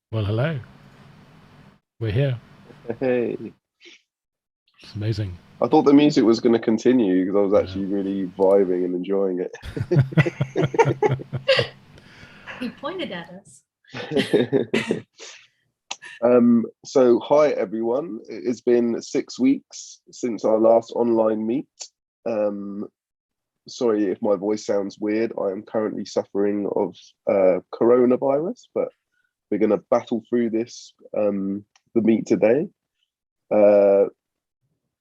Well, hello. We're here. Hey, It's amazing. I thought the music was going to continue because I was actually really vibing and enjoying it. He pointed at us. So hi everyone. It's been 6 weeks since our last online meet. Sorry if my voice sounds weird. I am currently suffering of coronavirus, but we're going to battle through this the meet today.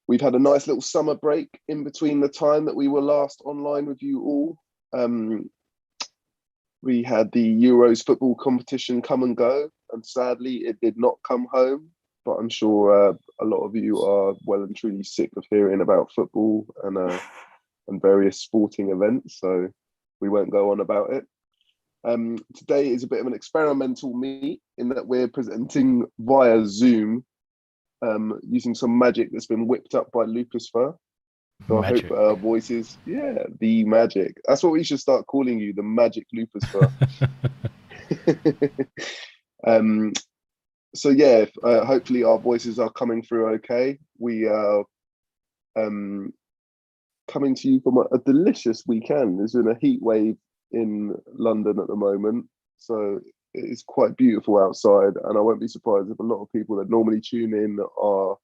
We've had a nice little summer break in between the time that we were last online with you all. We had the Euros football competition come and go, and sadly it did not come home, but I'm sure a lot of you are well and truly sick of hearing about football and various sporting events, so we won't go on about it. Today is a bit of an experimental meet in that we're presenting via Zoom, using some magic that's been whipped up by LondonFurs. So magic. I hope our voices, the magic. That's what we should start calling you, the magic LondonFurs. So yeah, hopefully our voices are coming through okay. We are coming to you from a delicious weekend. There's been a heat wave in London at the moment, so it's quite beautiful outside, and I won't be surprised if a lot of people that normally tune in are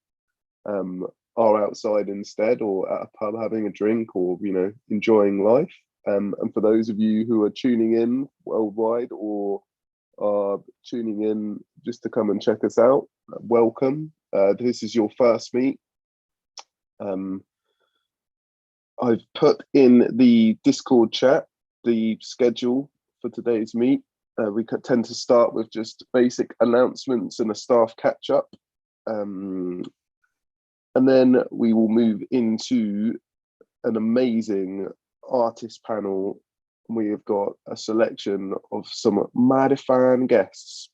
outside instead, or at a pub having a drink, or enjoying life. And for those of you who are tuning in worldwide or are tuning in just to come and check us out, welcome. This is your first meet. I've put in the Discord chat the schedule for today's meet. We tend to start with just basic announcements and a staff catch up. And then we will move into an amazing artist panel. We have got a selection of some mighty fine guests.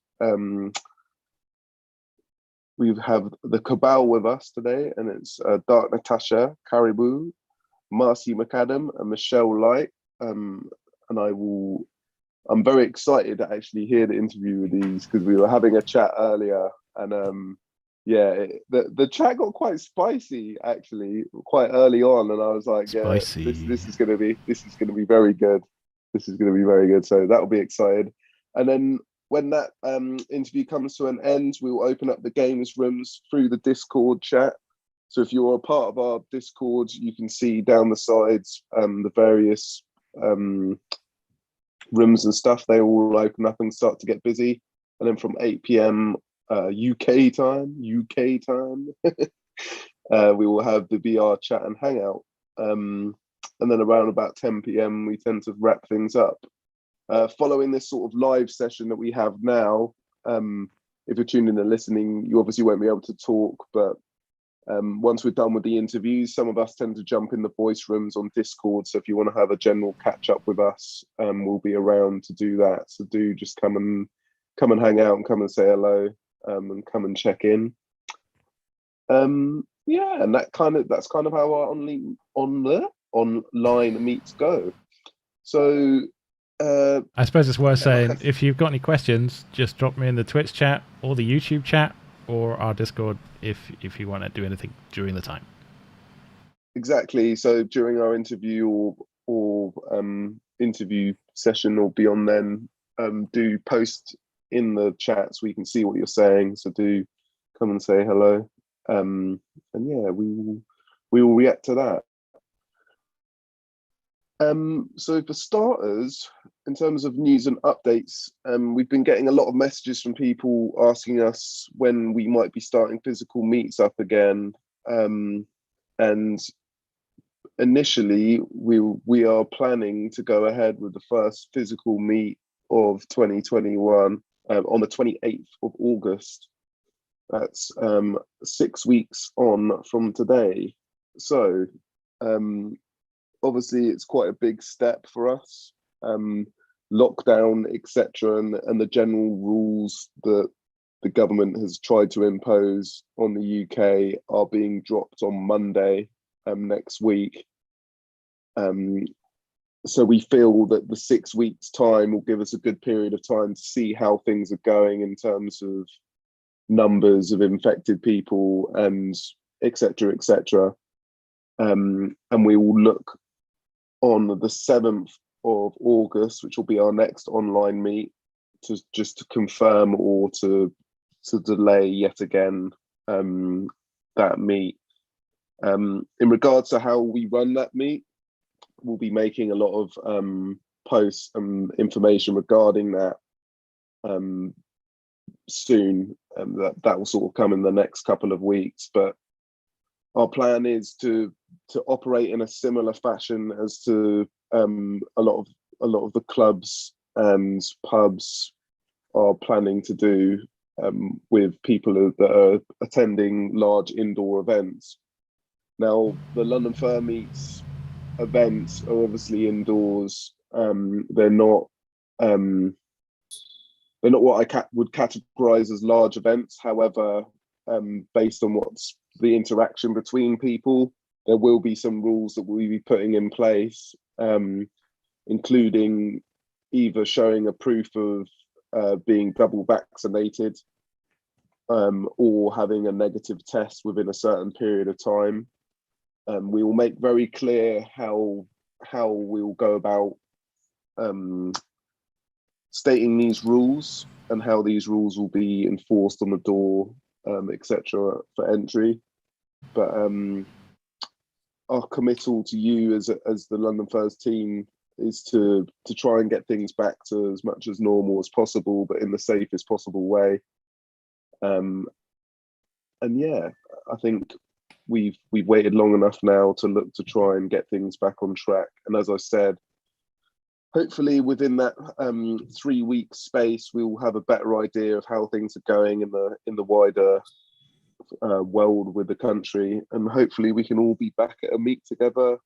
We have the Cabal with us today, and it's Dark Natasha, Caribou, Marci McAdam, and Michele Light. And I'm very excited to actually hear the interview with these, because we were having a chat earlier, and the chat got quite spicy actually quite early on, and I was like, Spicy. yeah, this is gonna be very good. This is gonna be very good. So that'll be excited. And then when that interview comes to an end, we will open up the games rooms through the Discord chat. So if you're a part of our Discord, you can see down the sides the various rooms and stuff. They all open up and start to get busy. And then from 8 p.m. UK time, we will have the VR chat and hangout. And then around about 10 p.m, we tend to wrap things up. Following this sort of live session that we have now, if you're tuning in and listening, you obviously won't be able to talk, but once we're done with the interviews, some of us tend to jump in the voice rooms on Discord. So if you want to have a general catch up with us, we'll be around to do that. So do just come and hang out and come and say hello, and come and check in. Yeah, and that's kind of how our online meets go. So I suppose it's worth saying, if you've got any questions, just drop me in the Twitch chat or the YouTube chat or our Discord if you want to do anything during the time. Exactly. So during our interview or interview session or beyond then, do post in the chat so we can see what you're saying. So do come and say hello. And yeah, we will react to that. So for starters, in terms of news and updates, we've been getting a lot of messages from people asking us when we might be starting physical meets up again. And initially, we are planning to go ahead with the first physical meet of 2021 on the 28th of August. That's 6 weeks on from today. So obviously it's quite a big step for us. Lockdown, etc., and the general rules that the government has tried to impose on the UK are being dropped on Monday next week. So we feel that the 6 weeks time will give us a good period of time to see how things are going in terms of numbers of infected people and etc. And we will look on the 7th of August, which will be our next online meet, to confirm or to delay yet again that meet. In regards to how we run that meet, we'll be making a lot of posts and information regarding that soon. That will sort of come in the next couple of weeks, but our plan is to operate in a similar fashion as to a lot of the clubs and pubs are planning to do with people that are attending large indoor events. Now, the London Fur Meets events are obviously indoors. They're not what I would categorize as large events. However, based on what's the interaction between people, there will be some rules that we'll be putting in place, including either showing a proof of being double vaccinated or having a negative test within a certain period of time. We will make very clear how we will go about stating these rules and how these rules will be enforced on the door, etc. for entry. But our committal to you as the LondonFurs team is to try and get things back to as much as normal as possible, but in the safest possible way. And yeah, I think we've waited long enough now to look to try and get things back on track. And as I said, hopefully within that 3 week space, we will have a better idea of how things are going in the wider world with the country, and hopefully we can all be back at a meet together,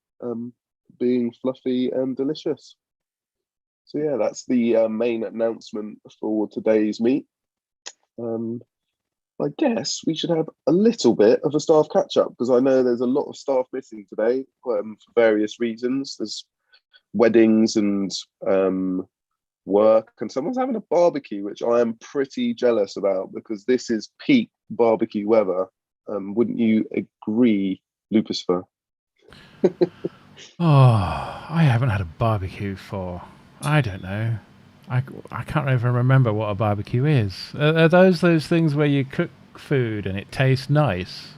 being fluffy and delicious. So yeah, that's the main announcement for today's meet. I guess we should have a little bit of a staff catch up, because I know there's a lot of staff missing today for various reasons. There's weddings and work, and someone's having a barbecue, which I am pretty jealous about, because this is peak barbecue weather. Wouldn't you agree, Lucifer? Oh, I haven't had a barbecue for, I don't know. I can't even remember what a barbecue is. Are those things where you cook food and it tastes nice?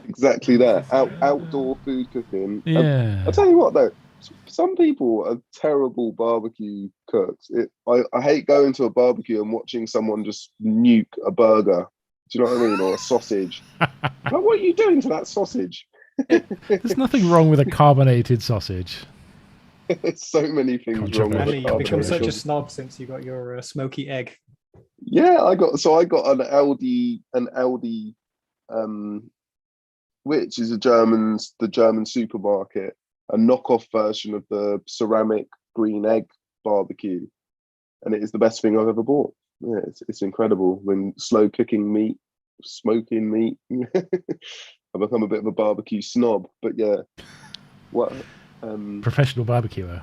Exactly that. Outdoor food cooking. Yeah. I'll tell you what though, some people are terrible barbecue cooks. I hate going to a barbecue and watching someone just nuke a burger. Do you know what I mean? Or a sausage. Like, what are you doing to that sausage? There's nothing wrong with a carbonated sausage. There's so many things wrong with Andy, it. you've become such a snob since you got your smoky egg. Yeah, I got an Aldi, which is the German supermarket, a knockoff version of the ceramic green egg barbecue, and it is the best thing I've ever bought. Yeah, it's incredible. When slow cooking meat, smoking meat. I've become a bit of a barbecue snob, but yeah, what. Professional barbecuer.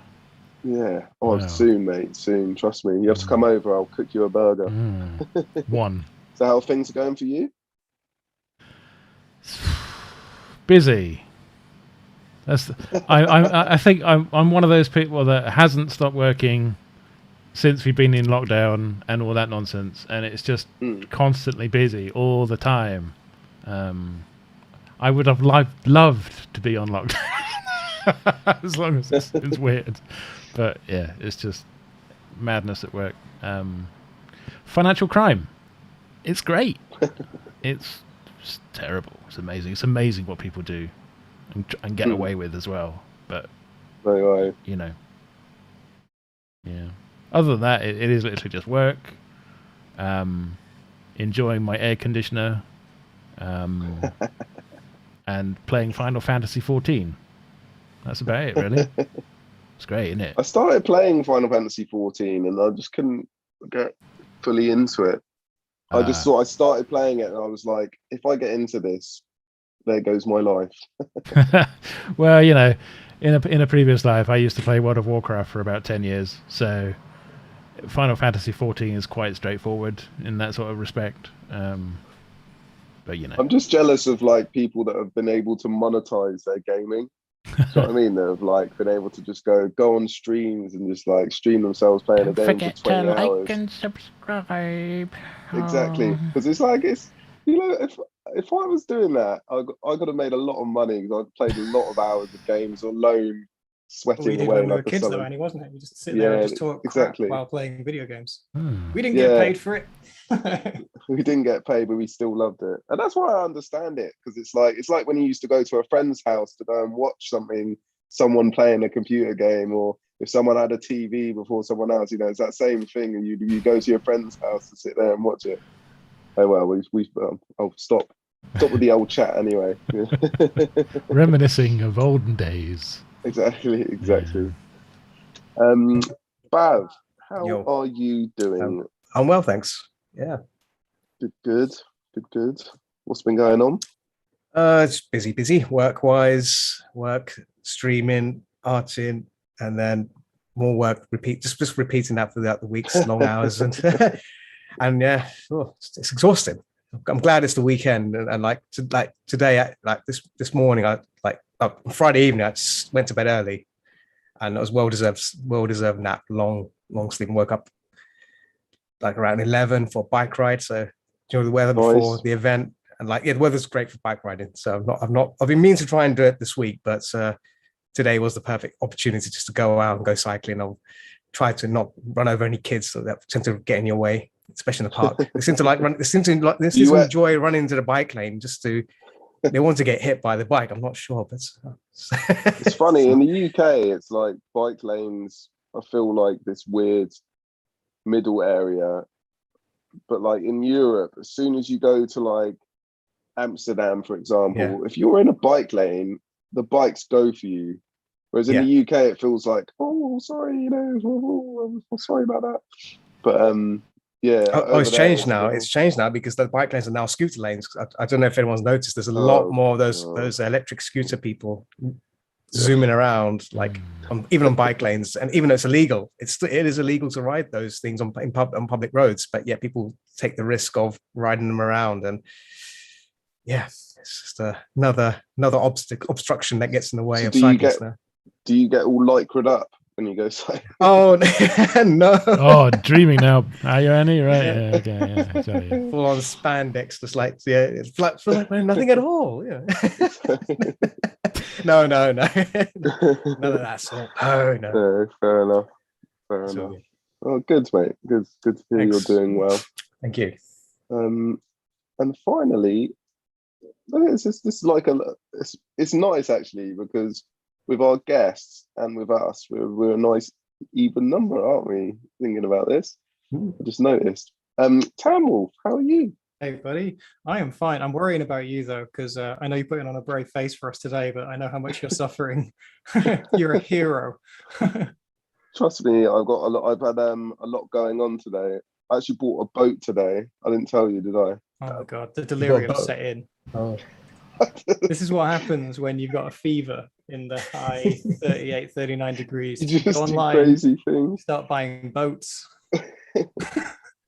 Yeah. Oh, wow. Soon, mate. Soon. Trust me. You have to come over. I'll cook you a burger. One. So how things are going for you? Busy. I think I'm one of those people that hasn't stopped working since we've been in lockdown and all that nonsense, and it's just constantly busy all the time. I would have loved to be on lockdown. As long as it's weird, but yeah, it's just madness at work. Financial crime, it's great. It's terrible. It's amazing. It's amazing what people do and get away with as well. But you know, yeah. Other than that, it is literally just work. Enjoying my air conditioner, and playing Final Fantasy 14. That's about it, really. It's great, isn't it? I started playing Final Fantasy 14 and I just couldn't get fully into it. I started playing it and I was like, if I get into this, there goes my life. Well, you know, in a previous life, I used to play World of Warcraft for about 10 years. So Final Fantasy 14 is quite straightforward in that sort of respect. But, you know. I'm just jealous of like people that have been able to monetize their gaming. Do you know what I mean? They've like been able to just go on streams and just like stream themselves playing a game for 20 hours. Like and subscribe. Exactly, because it's like you know, if I was doing that, I could have made a lot of money because I'd played a lot of hours of games alone, sweating we did away when we were like a kids, sullen. though, Annie, wasn't it? You just sit there and just talk exactly. crap while playing video games. Hmm. We didn't get paid for it. We didn't get paid, but we still loved it, and that's why I understand it. Because it's like when you used to go to a friend's house to go and watch someone playing a computer game, or if someone had a TV before someone else, you know, it's that same thing. And you go to your friend's house to sit there and watch it. Oh well, I'll stop with the old chat anyway. Reminiscing of olden days. Exactly. Bav, how are you doing? I'm well, thanks. Yeah. Good. What's been going on? It's busy. Work-wise, streaming, arting, and then more work. Just repeating that throughout the weeks, long hours, and and yeah, it's exhausting. I'm glad it's the weekend, and like today, like this morning, on Friday evening, I just went to bed early, and it was well deserved nap, long sleep, and woke up like around 11 for a bike ride. So the weather before the event, and the weather's great for bike riding. So I've been meaning to try and do it this week, but today was the perfect opportunity just to go out and go cycling. I'll try to not run over any kids so that tend to get in your way, especially in the park. They seem to like run. They seem to enjoy running into the bike lane just to. They want to get hit by the bike. I'm not sure, but it's funny in the UK. It's like bike lanes. I feel like this weird middle area, but like in Europe, as soon as you go to like Amsterdam, for example, if you're in a bike lane, the bikes go for you. Whereas in the UK, it feels like, oh, sorry, you know, sorry about that. But it's changed now. It's changed now because the bike lanes are now scooter lanes. I don't know if anyone's noticed. There's a lot more of those electric scooter people zooming around, like even on bike lanes. And even though it's illegal, it is illegal to ride those things on public roads. But yet people take the risk of riding them around, and it's just another obstruction that gets in the way of cyclists now. Do you get all lycra'd up when you go cycling? Oh no! Oh, dreaming now. Are you, Annie? Right? Yeah. Okay. Yeah. Full on spandex, just like it's like nothing at all. Yeah. No. None of that sort. Oh no. Fair enough. Oh, good, mate. Good to hear you're doing well. Thank you. And finally, it's nice actually, because with our guests and with us, we're a nice even number, aren't we? Thinking about this, I just noticed. Tamwolf, how are you? Hey, buddy. I am fine. I'm worrying about you though, because I know you're putting on a brave face for us today, but I know how much you're suffering. You're a hero. Trust me, I've had a lot going on today. I actually bought a boat today. I didn't tell you, did I? Oh my God, the delirium set in. Oh. This is what happens when you've got a fever in the high 38, 39 degrees. You just go online, crazy things. Start buying boats.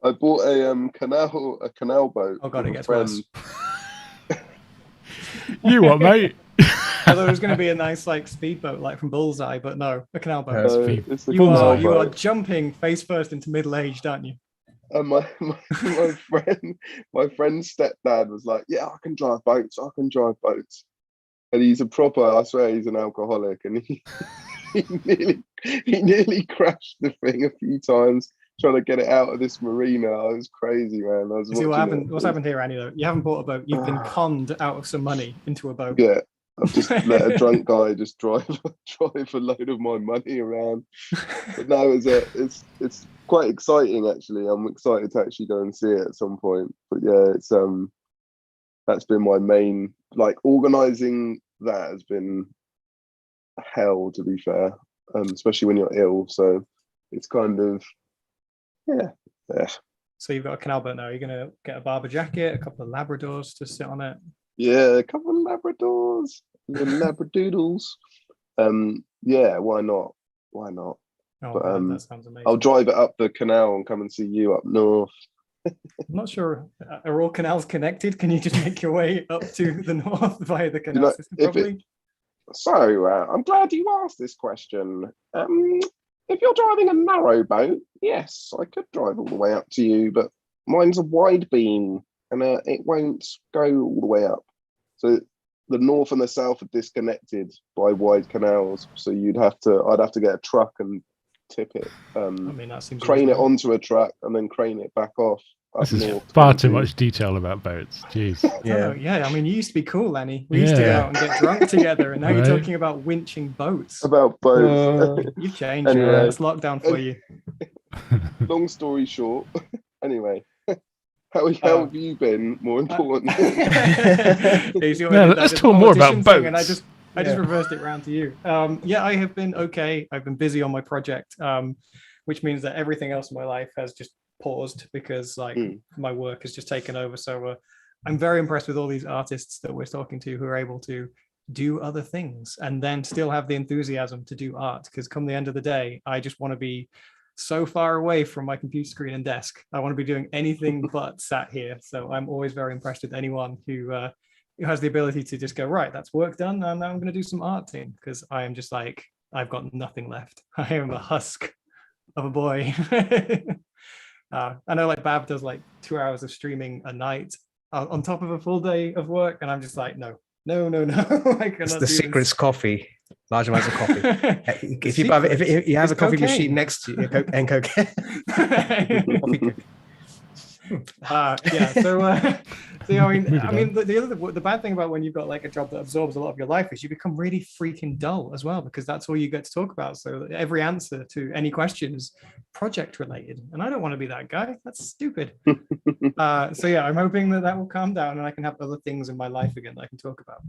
I bought a canal boat. Oh God, it gets worse. You what, mate? I thought it was going to be a nice like speedboat, like from Bullseye, but no, a canal boat. You are jumping face first into middle age, aren't you? And my friend's stepdad was like, "Yeah, I can drive boats. And he's a proper. I swear, he's an alcoholic, and he nearly crashed the thing a few times trying to get it out of this marina. It was crazy, man. See what happened? What's happened here, Annie? Though you haven't bought a boat. You've been conned out of some money into a boat. Yeah, I've just let a drunk guy just drive a load of my money around. But no, it's quite exciting actually. I'm excited to actually go and see it at some point. But yeah, it's that's been my main, like, organizing that has been hell, to be fair, especially when you're ill. So it's kind of yeah. So you've got a canal boat now. You're gonna get a Barber jacket, a couple of Labradors to sit on it. Yeah, a couple of Labradors, little Labradoodles. Yeah, why not? Oh, But man, that sounds amazing. I'll drive it up the canal and come and see you up north. I'm not sure. Are all canals connected? Can you just make your way up to the north via the canal system? Probably. I'm glad you asked this question. If you're driving a narrow boat, yes, I could drive all the way up to you, but mine's a wide beam and it won't go all the way up. So the north and the south are disconnected by wide canals. So I'd have to get a truck and tip it. That seems crane it onto a truck and then crane it back off. This is far too much detail about boats. Jeez. Yeah. I mean, you used to be cool, Annie. We used to go out and get drunk together, and now you're talking about winching boats. About boats. You've changed. Anyway. It's lockdown for you. Long story short. Anyway, how have you been? More important. Let's talk more about boats. And I just reversed it round to you. I have been okay. I've been busy on my project, which means that everything else in my life has just paused because my work has just taken over. So I'm very impressed with all these artists that we're talking to who are able to do other things and then still have the enthusiasm to do art, because come the end of the day, I just want to be so far away from my computer screen and desk. I want to be doing anything but sat here. So I'm always very impressed with anyone who has the ability to just go, right, that's work done, and now I'm going to do some arting, because I am just like, I've got nothing left. I am a husk of a boy. I know like Bab does like 2 hours of streaming a night on top of a full day of work, and I'm just like, no. I cannot. It's the secret's coffee. large amounts of coffee. If you have a coffee machine next to you, and cocaine. Yeah. So I mean, the bad thing about when you've got like a job that absorbs a lot of your life is you become really freaking dull as well, because that's all you get to talk about. So every answer to any question is project related, and I don't want to be that guy. That's stupid. So yeah, I'm hoping that will calm down and I can have other things in my life again that I can talk about.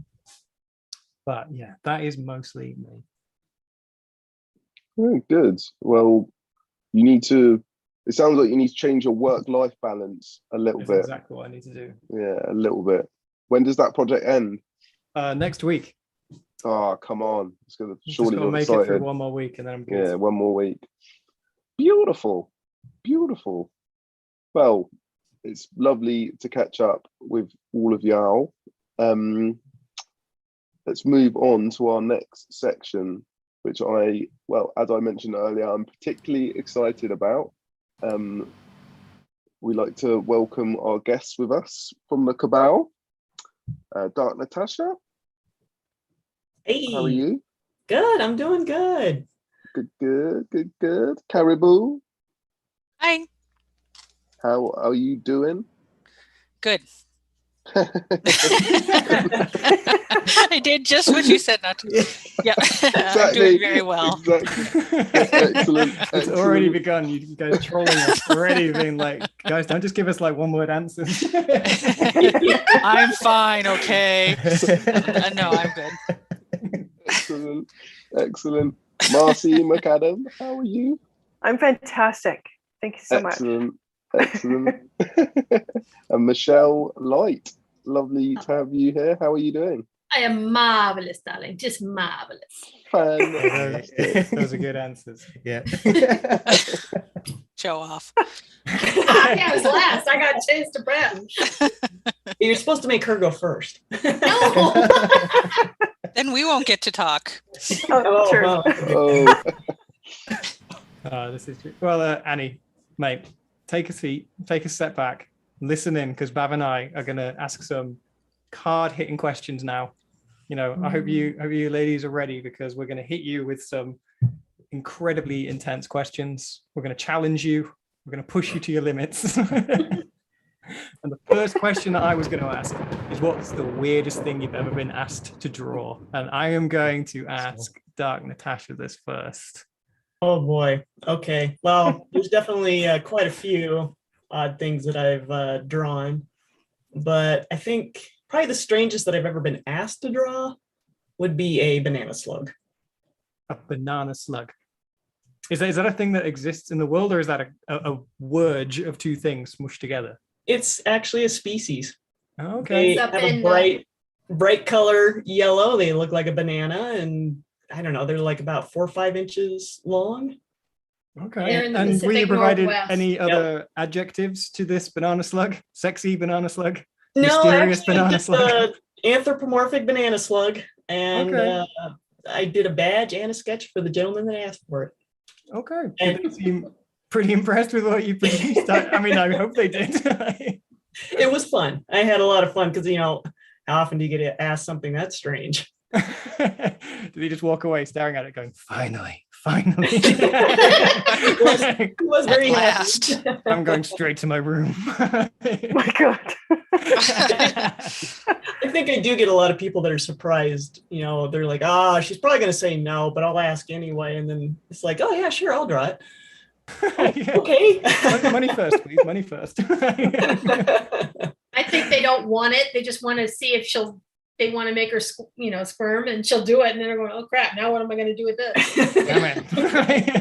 But yeah, that is mostly me. Very good. Well, you need to. It sounds like you need to change your work-life balance a little That's bit. exactly what I need to do. Yeah, a little bit. When does that project end? Next week. Oh, come on. It's gonna Just surely gotta you're make excited. it through one more week and then I'm good. Yeah, one more week. Beautiful. Beautiful. Well, it's lovely to catch up with all of y'all. Let's move on to our next section, which as I mentioned earlier, I'm particularly excited about. We like to welcome our guests with us from the Cabal. Dark Natasha. Hey, How are you? good. I'm doing good. Good. Caribou, Hi. how are you doing? Good. I did just what you said not to. Yeah, I'm doing very well. Exactly. Excellent. It's already begun. You guys trolling us already, being like, guys, don't just give us like one word answers. I'm fine, okay. No, I'm good. Excellent. Marci, McAdam, how are you? I'm fantastic. Thank you so much. Excellent. And Michele Light, lovely to have you here. How are you doing? I am marvelous, darling. Just marvelous. Fantastic. Those are good answers. Yeah. Show off. Yeah, I was last. I got chased to Bratton. You're supposed to make her go first. No. Then we won't get to talk. Oh, true. Oh, This is true. Well, Annie, mate, take a seat, take a step back, listen in, because Bav and I are going to ask some card-hitting questions now. You know, I hope you ladies are ready, because we're going to hit you with some incredibly intense questions. We're going to challenge you. We're going to push you to your limits. And the first question that I was going to ask is, what's the weirdest thing you've ever been asked to draw? And I am going to ask Dark Natasha this first. Oh boy. Okay. Well, there's definitely quite a few odd things that I've drawn, but I think probably the strangest that I've ever been asked to draw would be a banana slug. A banana slug. Is that a thing that exists in the world, or is that a word of two things smushed together? It's actually a species. Okay. They have a bright color yellow. They look like a banana, and I don't know, they're like about 4 or 5 inches long. Okay. They're in the And were you Pacific provided Northwest. any other adjectives to this banana slug? Sexy banana slug? No, Mysterious actually, banana it's slug? anthropomorphic banana slug. And Okay. I did a badge and a sketch for the gentleman that asked for it. Okay. Did they seem pretty impressed with what you produced? I mean, I hope they did. It was fun. I had a lot of fun because, you know, how often do you get asked something that's strange? Did he just walk away staring at it going, finally? It was very last. happy. I'm going straight to my room. My God. I think I do get a lot of people that are surprised. You know, they're like, she's probably going to say no, but I'll ask anyway. And then it's like, oh, yeah, sure, I'll draw it. Okay. Money first, please. Money first. I think they don't want it. They just want to see if they want to make her, sperm, and she'll do it. And then they're going, oh crap, now what am I going to do with this? Damn it.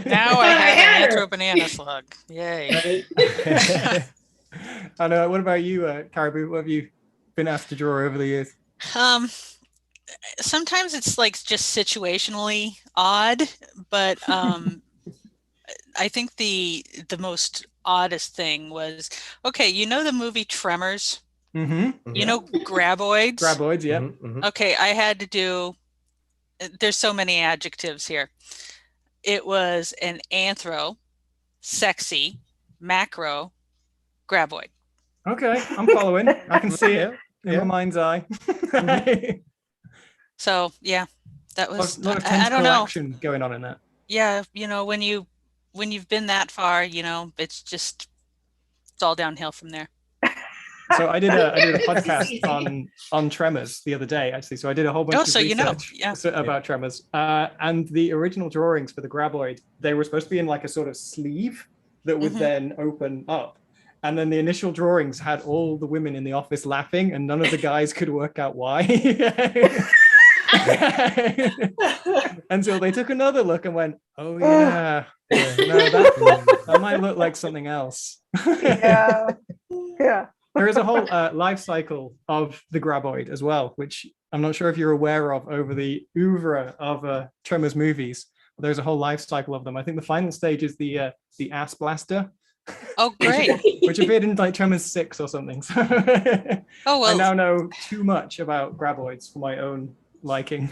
Now I I have had an her. anthro banana slug. Yay. I know. What about you, Caribou? What have you been asked to draw over the years? Sometimes it's like just situationally odd, but I think the most oddest thing was, okay, you know the movie Tremors? Mm-hmm. You know graboids? Graboids, yeah. Mm-hmm. Okay, I had to do, there's so many adjectives here. It was an anthro, sexy, macro, graboid. Okay, I'm following. I can see it in Yeah. my mind's eye. So yeah, That was, A lot of I tentacle don't know. action going on in that. Yeah, when you've been that far, it's all downhill from there. So I did a It's podcast easy. on tremors the other day, actually. So I did a whole bunch of so research yeah. about tremors. And the original drawings for the graboid, they were supposed to be in like a sort of sleeve that would then open up. And then the initial drawings had all the women in the office laughing, and none of the guys could work out why. Until they took another look and went, "Oh yeah, no, that might look like something else." Yeah. There is a whole life cycle of the graboid as well, which I'm not sure if you're aware of over the oeuvre of Tremors movies. But there's a whole life cycle of them. I think the final stage is the ass blaster. Oh, great. Which appeared in like Tremors 6 or something. So Oh, well. I now know too much about graboids for my own liking.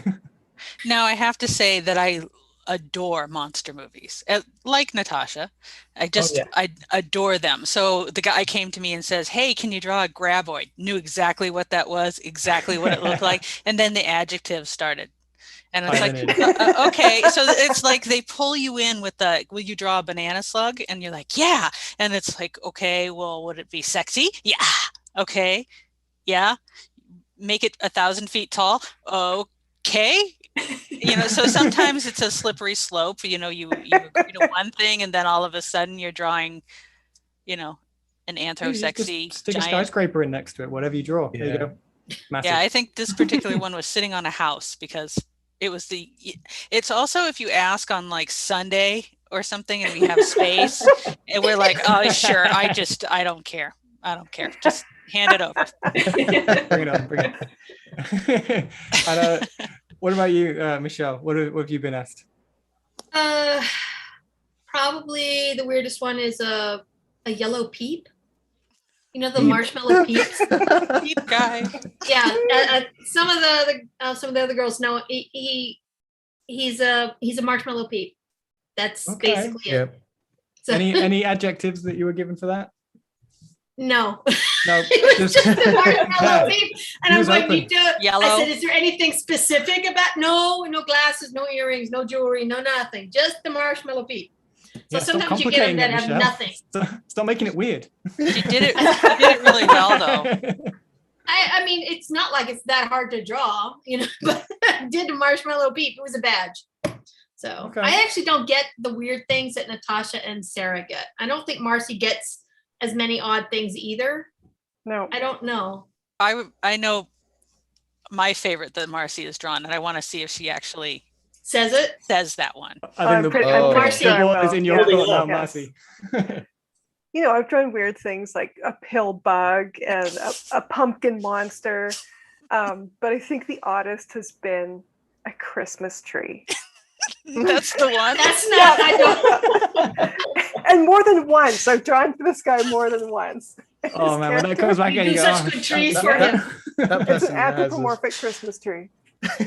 Now I have to say that I adore monster movies. Like Natasha, I adore them. So the guy came to me and says, "Hey, can you draw a graboid?" Knew exactly what that was, exactly what it looked like, and then the adjectives started. And it's like, okay, so it's like they pull you in with will you draw a banana slug? And you're like, yeah. And it's like, okay, well, would it be sexy? Yeah. Okay. Yeah. Make it 1,000 feet tall. Okay. So sometimes it's a slippery slope. You one thing, and then all of a sudden you're drawing, an anthro-sexy stick giant. a skyscraper in next to it, whatever you draw. There you go. Massive. Yeah, I think this particular one was sitting on a house because it's also, if you ask on like Sunday or something and we have space and we're like, oh, sure. I don't care. Just hand it over. Bring it on. Bring it. And, what about you, Michele? What have you been asked? Probably the weirdest one is a yellow peep. The marshmallow peeps. Peep guy. Yeah, some of the other girls know he's a marshmallow peep. That's basically it. So, any adjectives that you were given for that? No. No. It was just the marshmallow peep. And I'm going, yellow. I said, is there anything specific about? No glasses, no earrings, no jewelry, no nothing. Just the marshmallow peep. So sometimes you get them that have nothing. Stop making it weird. You did it really well, though. I mean, it's not like it's that hard to draw, but I did the marshmallow peep. It was a badge. So I actually don't get the weird things that Natasha and Sarah get. I don't think Marci gets as many odd things either. No. I don't know. I know my favorite that Marci has drawn, and I want to see if she actually says that one. I think Marci ball is in your court now, Marci. I've drawn weird things like a pill bug and a pumpkin monster. But I think the oddest has been a Christmas tree. That's the one. That's not. I don't. And more than once. I've drawn for this guy more than once. Oh man, when that comes back and you such good trees for him. It's an anthropomorphic Christmas tree.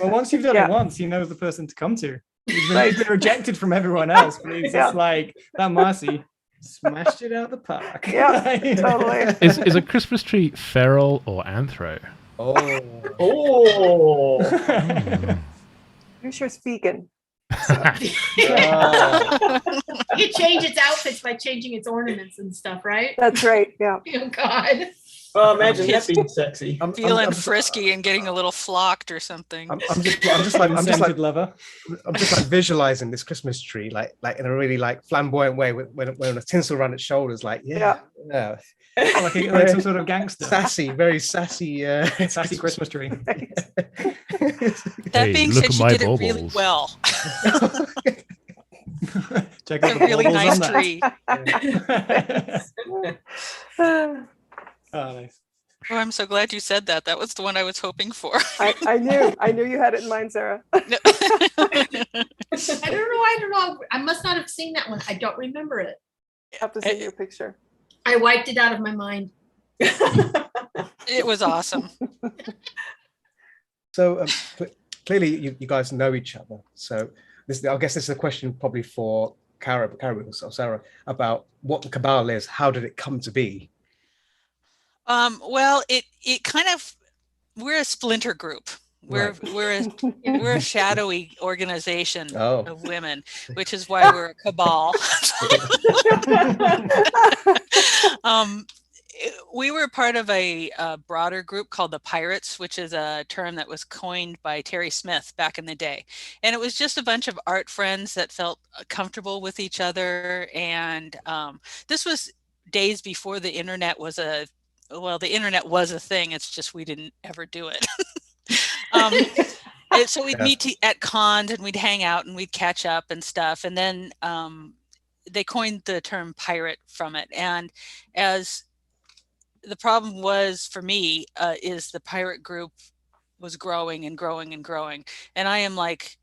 Well, once you've done it once, you know the person to come to. He's been rejected from everyone else, but he's just like that Marci smashed it out the park. Yeah, totally. Is a Christmas tree feral or anthro? I'm sure it's vegan. You change its outfits by changing its ornaments and stuff, right? That's right. Yeah. Oh God. Oh, imagine that being sexy. I'm feeling frisky and getting a little flocked or something. I'm just like visualizing this Christmas tree, like in a really like flamboyant way, with a tinsel around its shoulders, like like some sort of gangster, very sassy Christmas tree. That being said, she did it really well. Check out a really nice tree. Oh, nice. Oh, I'm so glad you said that. That was the one I was hoping for. I knew you had it in mind, Sarah. I don't know. I must not have seen that one. I don't remember it. I have to see your picture. I wiped it out of my mind. It was awesome. So clearly you guys know each other. So I guess this is a question probably for Caribou or Sarah about what the Cabal is. How did it come to be? Well, it kind of, we're a splinter group. We're a shadowy organization Oh. of women, which is why we're a cabal. We were part of a broader group called the Pirates, which is a term that was coined by Terry Smith back in the day. And it was just a bunch of art friends that felt comfortable with each other. And this was days before the internet was the internet was a thing. It's just we didn't ever do it. So we'd meet at cons and we'd hang out and we'd catch up and stuff. And then they coined the term pirate from it. And as the problem was for me is the pirate group was growing and growing and growing. And I am like,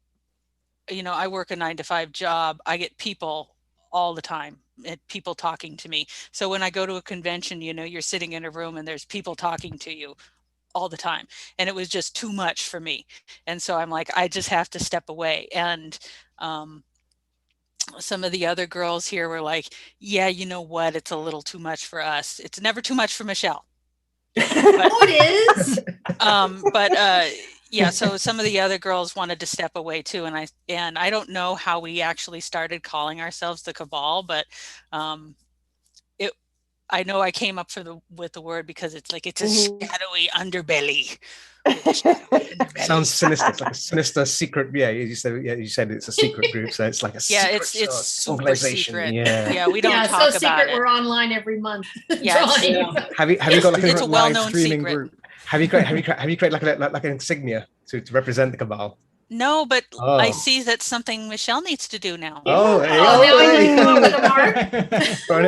I work a 9-to-5 job. I get people all the time, people talking to me. So when I go to a convention, you're sitting in a room and there's people talking to you all the time. And it was just too much for me. And so I'm like, I just have to step away. And some of the other girls here were like, yeah, you know what? It's a little too much for us. It's never too much for Michele. It is. Yeah, so some of the other girls wanted to step away too. And I don't know how we actually started calling ourselves the Cabal, but I know I came up with the word because it's like it's a shadowy underbelly. Sounds sinister. It's like a sinister secret. Yeah, you said it's a secret group, so it's like a it's super organization. secret. Yeah, we don't talk so about secret. it. We're online every month. Yeah, have you got like it's a well-known streaming secret. group? Have you created like an insignia to represent the Cabal? No, but I see that's something Michele needs to do now. Oh, now I need to come up with a mark. I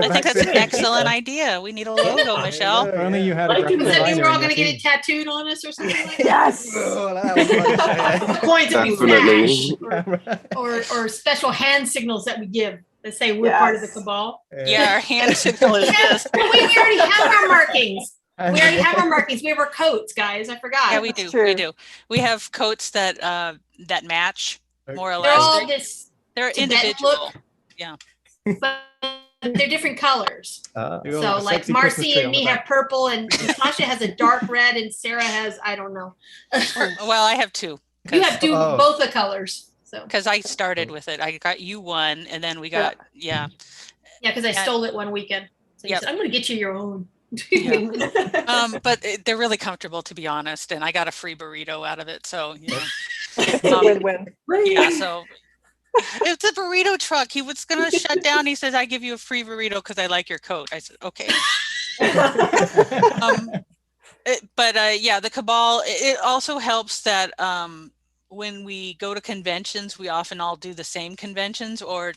think that's an excellent idea. We need a logo, Michele. If only you had a Does that mean we're all going to to get it tattooed on us or something like that? Yes. The coins that we Definitely. flash, or special hand signals that we give that say we're part of the Cabal. Yeah, our hand signal is this. We already have our markings. We already have our markings. We have our coats, guys. I forgot. Yeah, we do. We do. We have coats that match more or They're less. all this. They're Tibet individual. look. Yeah. But they're different colors. So So like Marci and me have purple, and Natasha has a dark red, and Sarah has I don't know. Well, I have two. You have both the colors. So because I started with it, I got you one, and then we got because I stole it one weekend. So you said, I'm going to get you your own. But they're really comfortable, to be honest, and I got a free burrito out of it, so Win-win. Yeah, so it's a burrito truck. He was gonna shut down. He says, I give you a free burrito because I like your coat. I said, okay. The Cabal, it also helps that when we go to conventions, we often all do the same conventions, or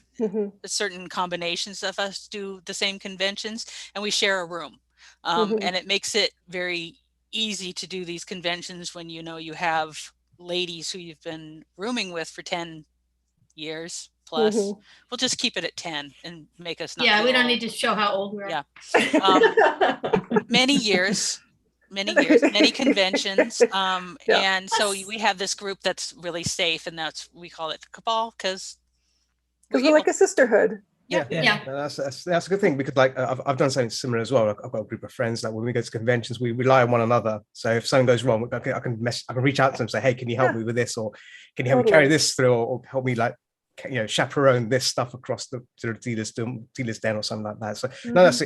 certain combinations of us do the same conventions, and we share a room. And it makes it very easy to do these conventions when you have ladies who you've been rooming with for 10 years plus. We'll just keep it at 10 and make us not we don't old. need to show how old we are. Yeah. Many years, many conventions. And so we have this group that's really safe, and we call it the Cabal because we're like a sisterhood. Yeah. That's a good thing, because like I've done something similar as well. I've got a group of friends that when we go to conventions, we rely on one another. So if something goes wrong, I can reach out to them and say, hey, can you help me with this, or can you help me carry this through, or help me chaperone this stuff across the dealer's den or something like that. So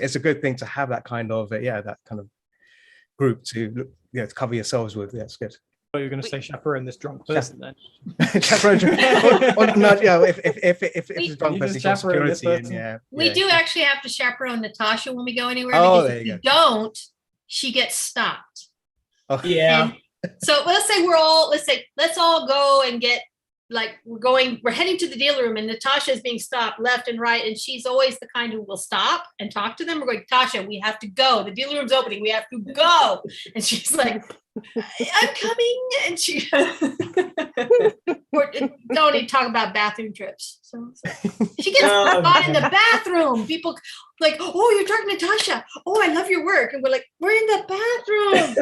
it's a good thing to have that kind of that kind of group to cover yourselves with. Yeah, it's good. You're going to say chaperone this drunk person then. Chaperone. If it's drunk person, security. We do actually have to chaperone Natasha when we go anywhere, because if we don't, she gets stopped. Oh. Yeah. And so let's say let's all go and get, like, we're heading to the dealer room, and Natasha is being stopped left and right, and she's always the kind who will stop and talk to them. We're going, Tasha, we have to go. The dealer room's opening. We have to go. And she's like, I'm coming. And she don't need to talk about bathroom trips. So she gets caught in the bathroom. People like, oh, you're talking to Natasha. Oh, I love your work. And we're like, we're in the bathroom.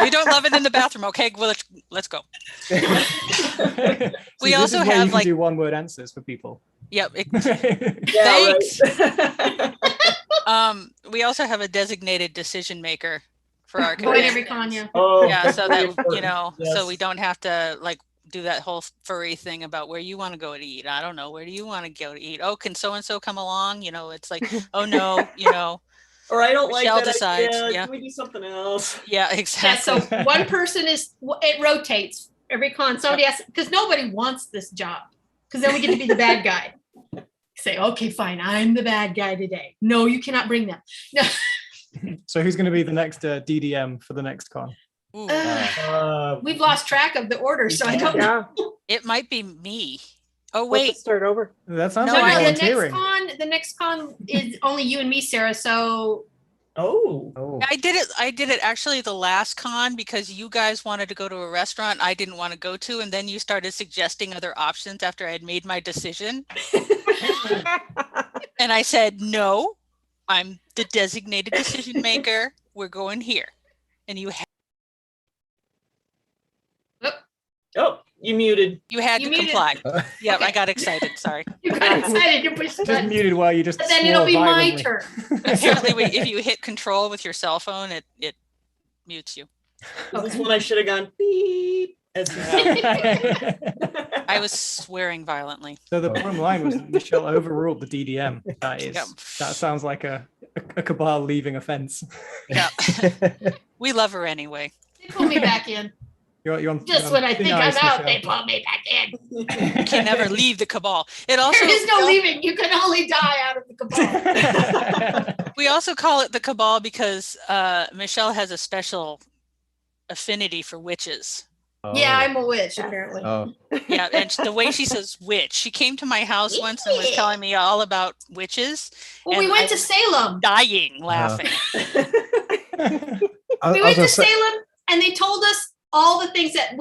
We don't love it in the bathroom. Okay, well, let's go. We also have you do one-word answers for people. Yep. Thanks. We also have a designated decision maker for our Go at every conventions. con, yeah. Oh, Yeah, that's so very that, important. so Yes. we don't have to like do that whole furry thing about where you want to go to eat. I don't know. Where do you want to go to eat? Oh, can so-and-so come along? It's like, oh no, Or I don't Michelle like that decides. idea. Yeah. Can we do something else? Yeah, Yeah, exactly. so one person it rotates every con. Somebody has, because nobody wants this job, because then we get to be the bad guy. Say, okay, fine, I'm the bad guy today. No, you cannot bring them. No. So who's going to be the next DDM for the next con? We've lost track of the order, so I don't know. Yeah. It might be me. Oh, Let's wait. just start over. That sounds No, like No, volunteering. the next con is only you and me, Sarah. So Oh. I did it actually the last con because you guys wanted to go to a restaurant I didn't want to go to, and then you started suggesting other options after I had made my decision. And I said, no, I'm the designated decision maker. We're going here. And you Oh, you muted. you had You to muted. comply. Yep, Okay. I got excited. Sorry. You got excited. You pushed the Just button. muted while you just But then swore it'll be violently. my turn. Apparently, if you hit control with your cell phone, it mutes you. This one I should have gone beep. I was swearing violently. So the bottom line was that Michelle overruled the DDM. Yep. That sounds like a Cabal leaving offense. Yeah. We love her anyway. They pull me back in. You're on, Just you're when on I thin think ice, I'm out, they Michelle. pull me back in. You can never leave the Cabal. It also There is no leaving. You can only die out of the cabal. we also call it the Cabal because Michelle has a special affinity for witches. Yeah, I'm a witch, apparently. Oh, Yeah, and the way she says witch, she came to my house once and was telling me all about witches. Well, we and went I to was Salem. dying laughing. We went to Salem, and they told us all the things that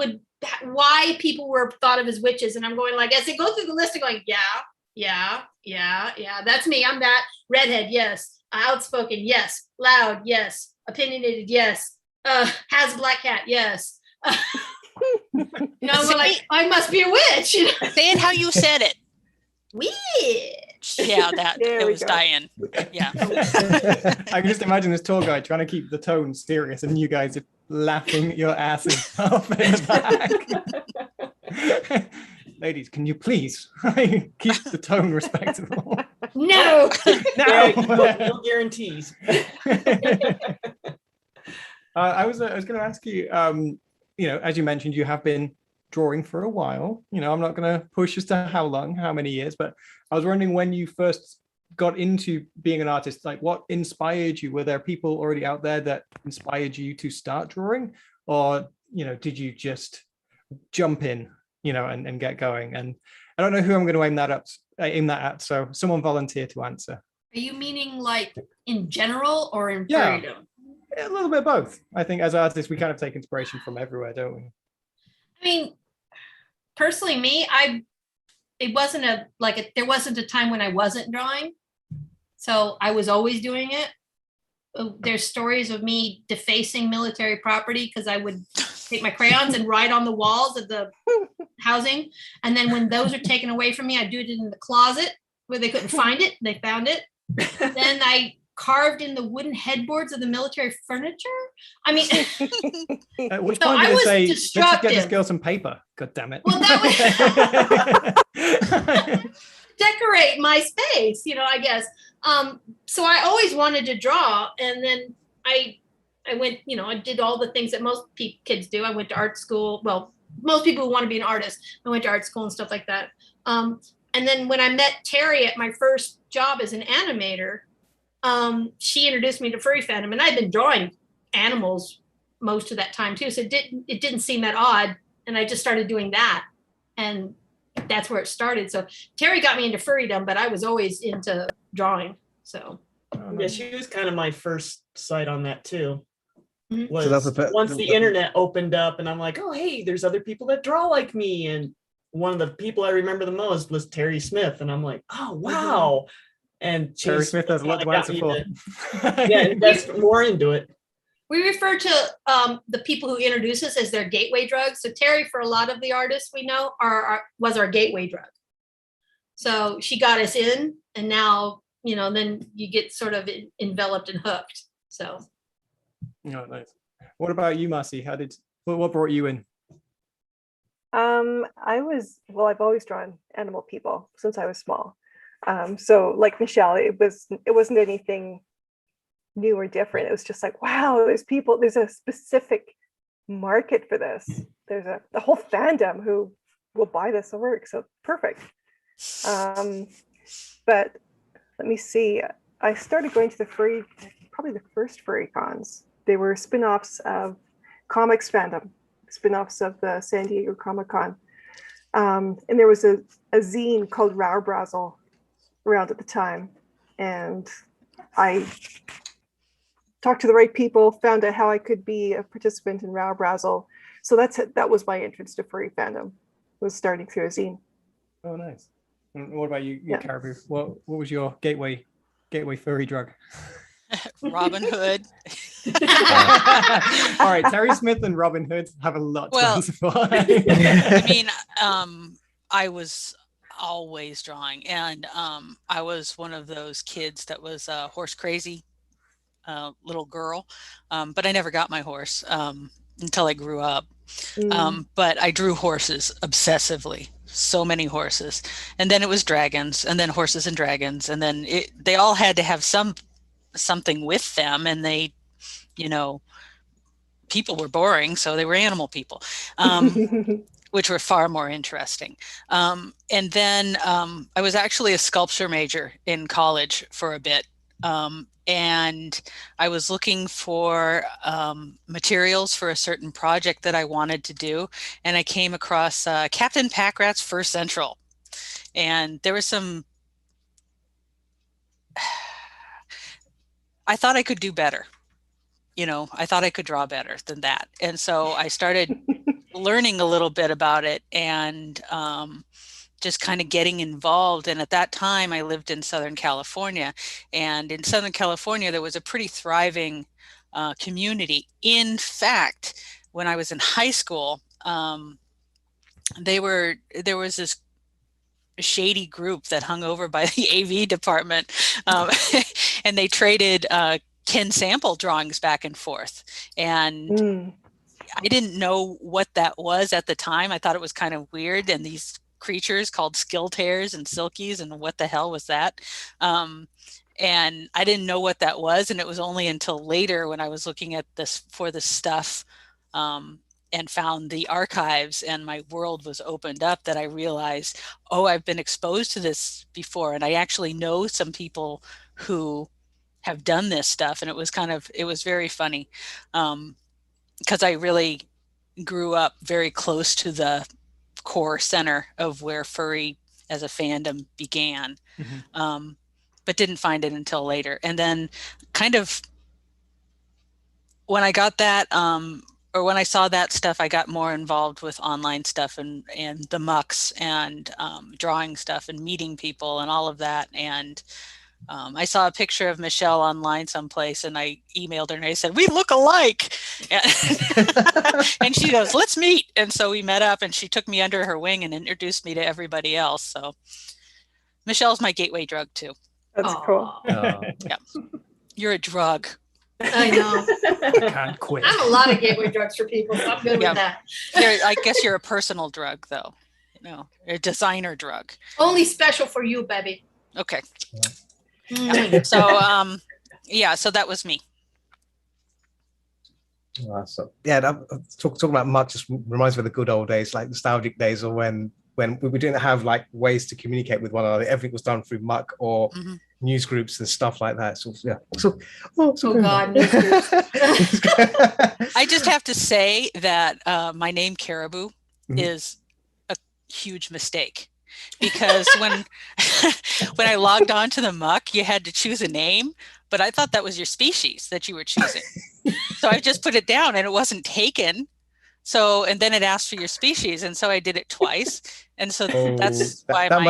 why people were thought of as witches. And I'm going like, as they go through the list, I'm going, yeah, that's me. I'm that redhead. Yes. Outspoken. Yes. Loud. Yes. Opinionated. Yes. Has a black hat. Yes. We're like, I must be a witch. Say it how you said it. Witch. Yeah, that There it we was go. dying. Yeah. I can just imagine this tour guide trying to keep the tone serious and you guys are laughing your asses off in the back. Ladies, can you please keep the tone respectable? No. No guarantees. I was going to ask you, as you mentioned, you have been drawing for a while. I'm not going to push as to how long, how many years, but I was wondering when you first got into being an artist, like what inspired you? Were there people already out there that inspired you to start drawing? Or, did you just jump in, and get going? And I don't know who I'm going to aim that at. So someone volunteer to answer. Are you meaning like in general or in Yeah. freedom? A little bit of both. I think as artists, we kind of take inspiration from everywhere, don't we? I mean, personally, me, there wasn't a time when I wasn't drawing. So I was always doing it. There's stories of me defacing military property because I would take my crayons and write on the walls of the housing. And then when those are taken away from me, I do it in the closet where they couldn't find it. They found it. Then I carved in the wooden headboards of the military furniture. I mean, At which So point I did was they say, let's just get this destructive. girl some paper? God damn it. Well, decorate my space, I guess. So I always wanted to draw, and then I went, I did all the things that most kids do. I went to art school. Well, most people who want to be an artist, I went to art school and stuff like that. And then when I met Terry at my first job as an animator, she introduced me to Furry Fandom, and I'd been drawing animals most of that time too. So it didn't seem that odd. And I just started doing that. And that's where it started. So Terry got me into furrydom, but I was always into drawing. So Yeah, she was kind of my first sight on that too. Mhm. Was So that's a bit- once the internet opened up and I'm like, oh, hey, there's other people that draw like me. And one of the people I remember the most was Terry Smith. And I'm like, oh, wow. And Terry she's Smith has a lot to kinda answer got for. me to, yeah, invest more into it. we refer to the people who introduce us as their gateway drug. So Terry, for a lot of the artists we know, was our gateway drug. So she got us in, and now, then you get sort of enveloped and hooked. So Oh, nice. What about you, Marci? What brought you in? I've always drawn animal people since I was small. So like Michele, it wasn't anything new or different. It was just like, wow, there's a specific market for this. There's a whole fandom who will buy this work. So perfect. But let me see. I started going to probably the first furry cons. They were spin-offs of comics fandom, spin-offs of the San Diego Comic-Con. And there was a zine called Raubrazzle around at the time. And I talked to the right people, found out how I could be a participant in Raubrazzle. So that was my entrance to furry fandom, was starting through a zine. Oh, nice. And what about you, Caribou? What was your gateway furry drug? Robin Hood. All right, Terry Smith and Robin Hood have a lot to answer for. I mean, I was always drawing, and I was one of those kids that was horse crazy little girl, but I never got my horse until I grew up. But I drew horses obsessively, so many horses, and then it was dragons, and then horses and dragons, and then they all had to have something with them, and they, people were boring, so they were animal people, which were far more interesting. And then I was actually a sculpture major in college for a bit. And I was looking for materials for a certain project that I wanted to do. And I came across Captain Packrat's Fur Central. And there was I thought I could do better. I thought I could draw better than that. And so I started learning a little bit about it and just kind of getting involved. And at that time I lived in Southern California, and in Southern California, there was a pretty thriving community. In fact, when I was in high school, there was this shady group that hung over by the AV department, and they traded Ken sample drawings back and forth. And I didn't know what that was at the time. I thought it was kind of weird. And these creatures called skill tears and silkies, and what the hell was that? And I didn't know what that was. And it was only until later when I was looking at this stuff and found the archives and my world was opened up, that I realized, oh, I've been exposed to this before. And I actually know some people who have done this stuff. And it was very funny, because I really grew up very close to the core center of where furry as a fandom began, but didn't find it until later. And then kind of when I got that, or when I saw that stuff, I got more involved with online stuff and the mucks and drawing stuff and meeting people and all of that. And I saw a picture of Michele online someplace, and I emailed her and I said, "We look alike." And she goes, "Let's meet." And so we met up, and she took me under her wing and introduced me to everybody else. So Michele's my gateway drug too. That's cool. Yeah. You're a drug. I know. I can't quit. I'm a lot of gateway drugs for people, so I'm good with that. I guess you're a personal drug, though. A designer drug. Only special for you, baby. Okay. So so that was me. So talking about much just reminds me of the good old days, like nostalgic days, or when we didn't have like ways to communicate with one another. Everything was done through muck or news groups and stuff like that. So God, news groups. I just have to say that my name Caribou is a huge mistake. Because when I logged on to the muck, you had to choose a name, but I thought that was your species that you were choosing. So I just put it down and it wasn't taken. So, and then it asked for your species. And so I did it twice. And so that's why that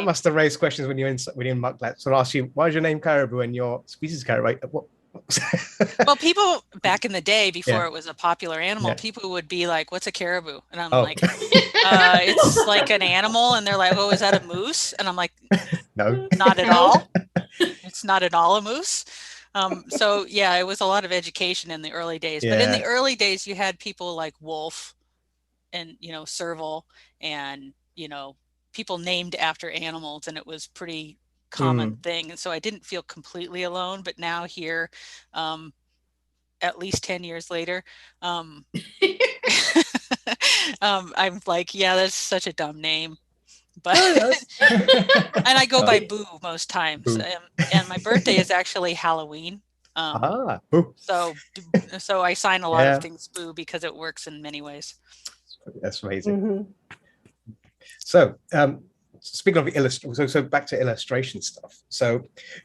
must have raised questions when you're in muck. So I'll ask you, why is your name Caribou and your species is Caribou? What? Well, people back in the day, before it was a popular animal, people would be like, "What's a caribou?" And I'm like, "It's like an animal." And they're like, "Oh, is that a moose?" And I'm like, "No, not at all. It's not at all a moose." So yeah, it was a lot of education in the early days. But in the early days, you had people like Wolf and, Serval and, people named after animals, and it was pretty common thing. And so I didn't feel completely alone. But now here, at least 10 years later, I'm like, yeah, that's such a dumb name. But and I go by Boo most times. And my birthday is actually Halloween. Boo. So I sign a lot of things Boo because it works in many ways. That's amazing. So speaking of illustration, so back to illustration stuff. So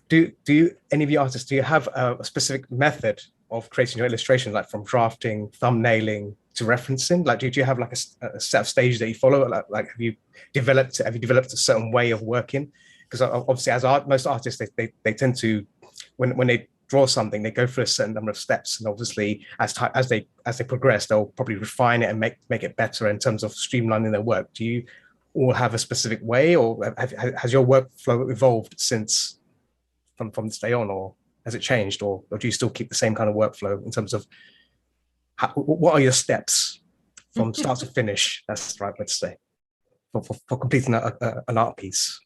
do you, any of you artists, do you have a specific method of creating your illustration, like from drafting, thumbnailing to referencing? Like, do you have like a set of stages that you follow? Like have you developed a certain way of working? Because obviously, as most artists, they tend to, when they draw something, they go through a certain number of steps, and obviously, as they progress, they'll probably refine it and make it better in terms of streamlining their work. Do you all have a specific way, or has your workflow evolved since from this day on, or has it changed, or do you still keep the same kind of workflow in terms of what are your steps from start to finish? That's the right way to say, for completing an art piece.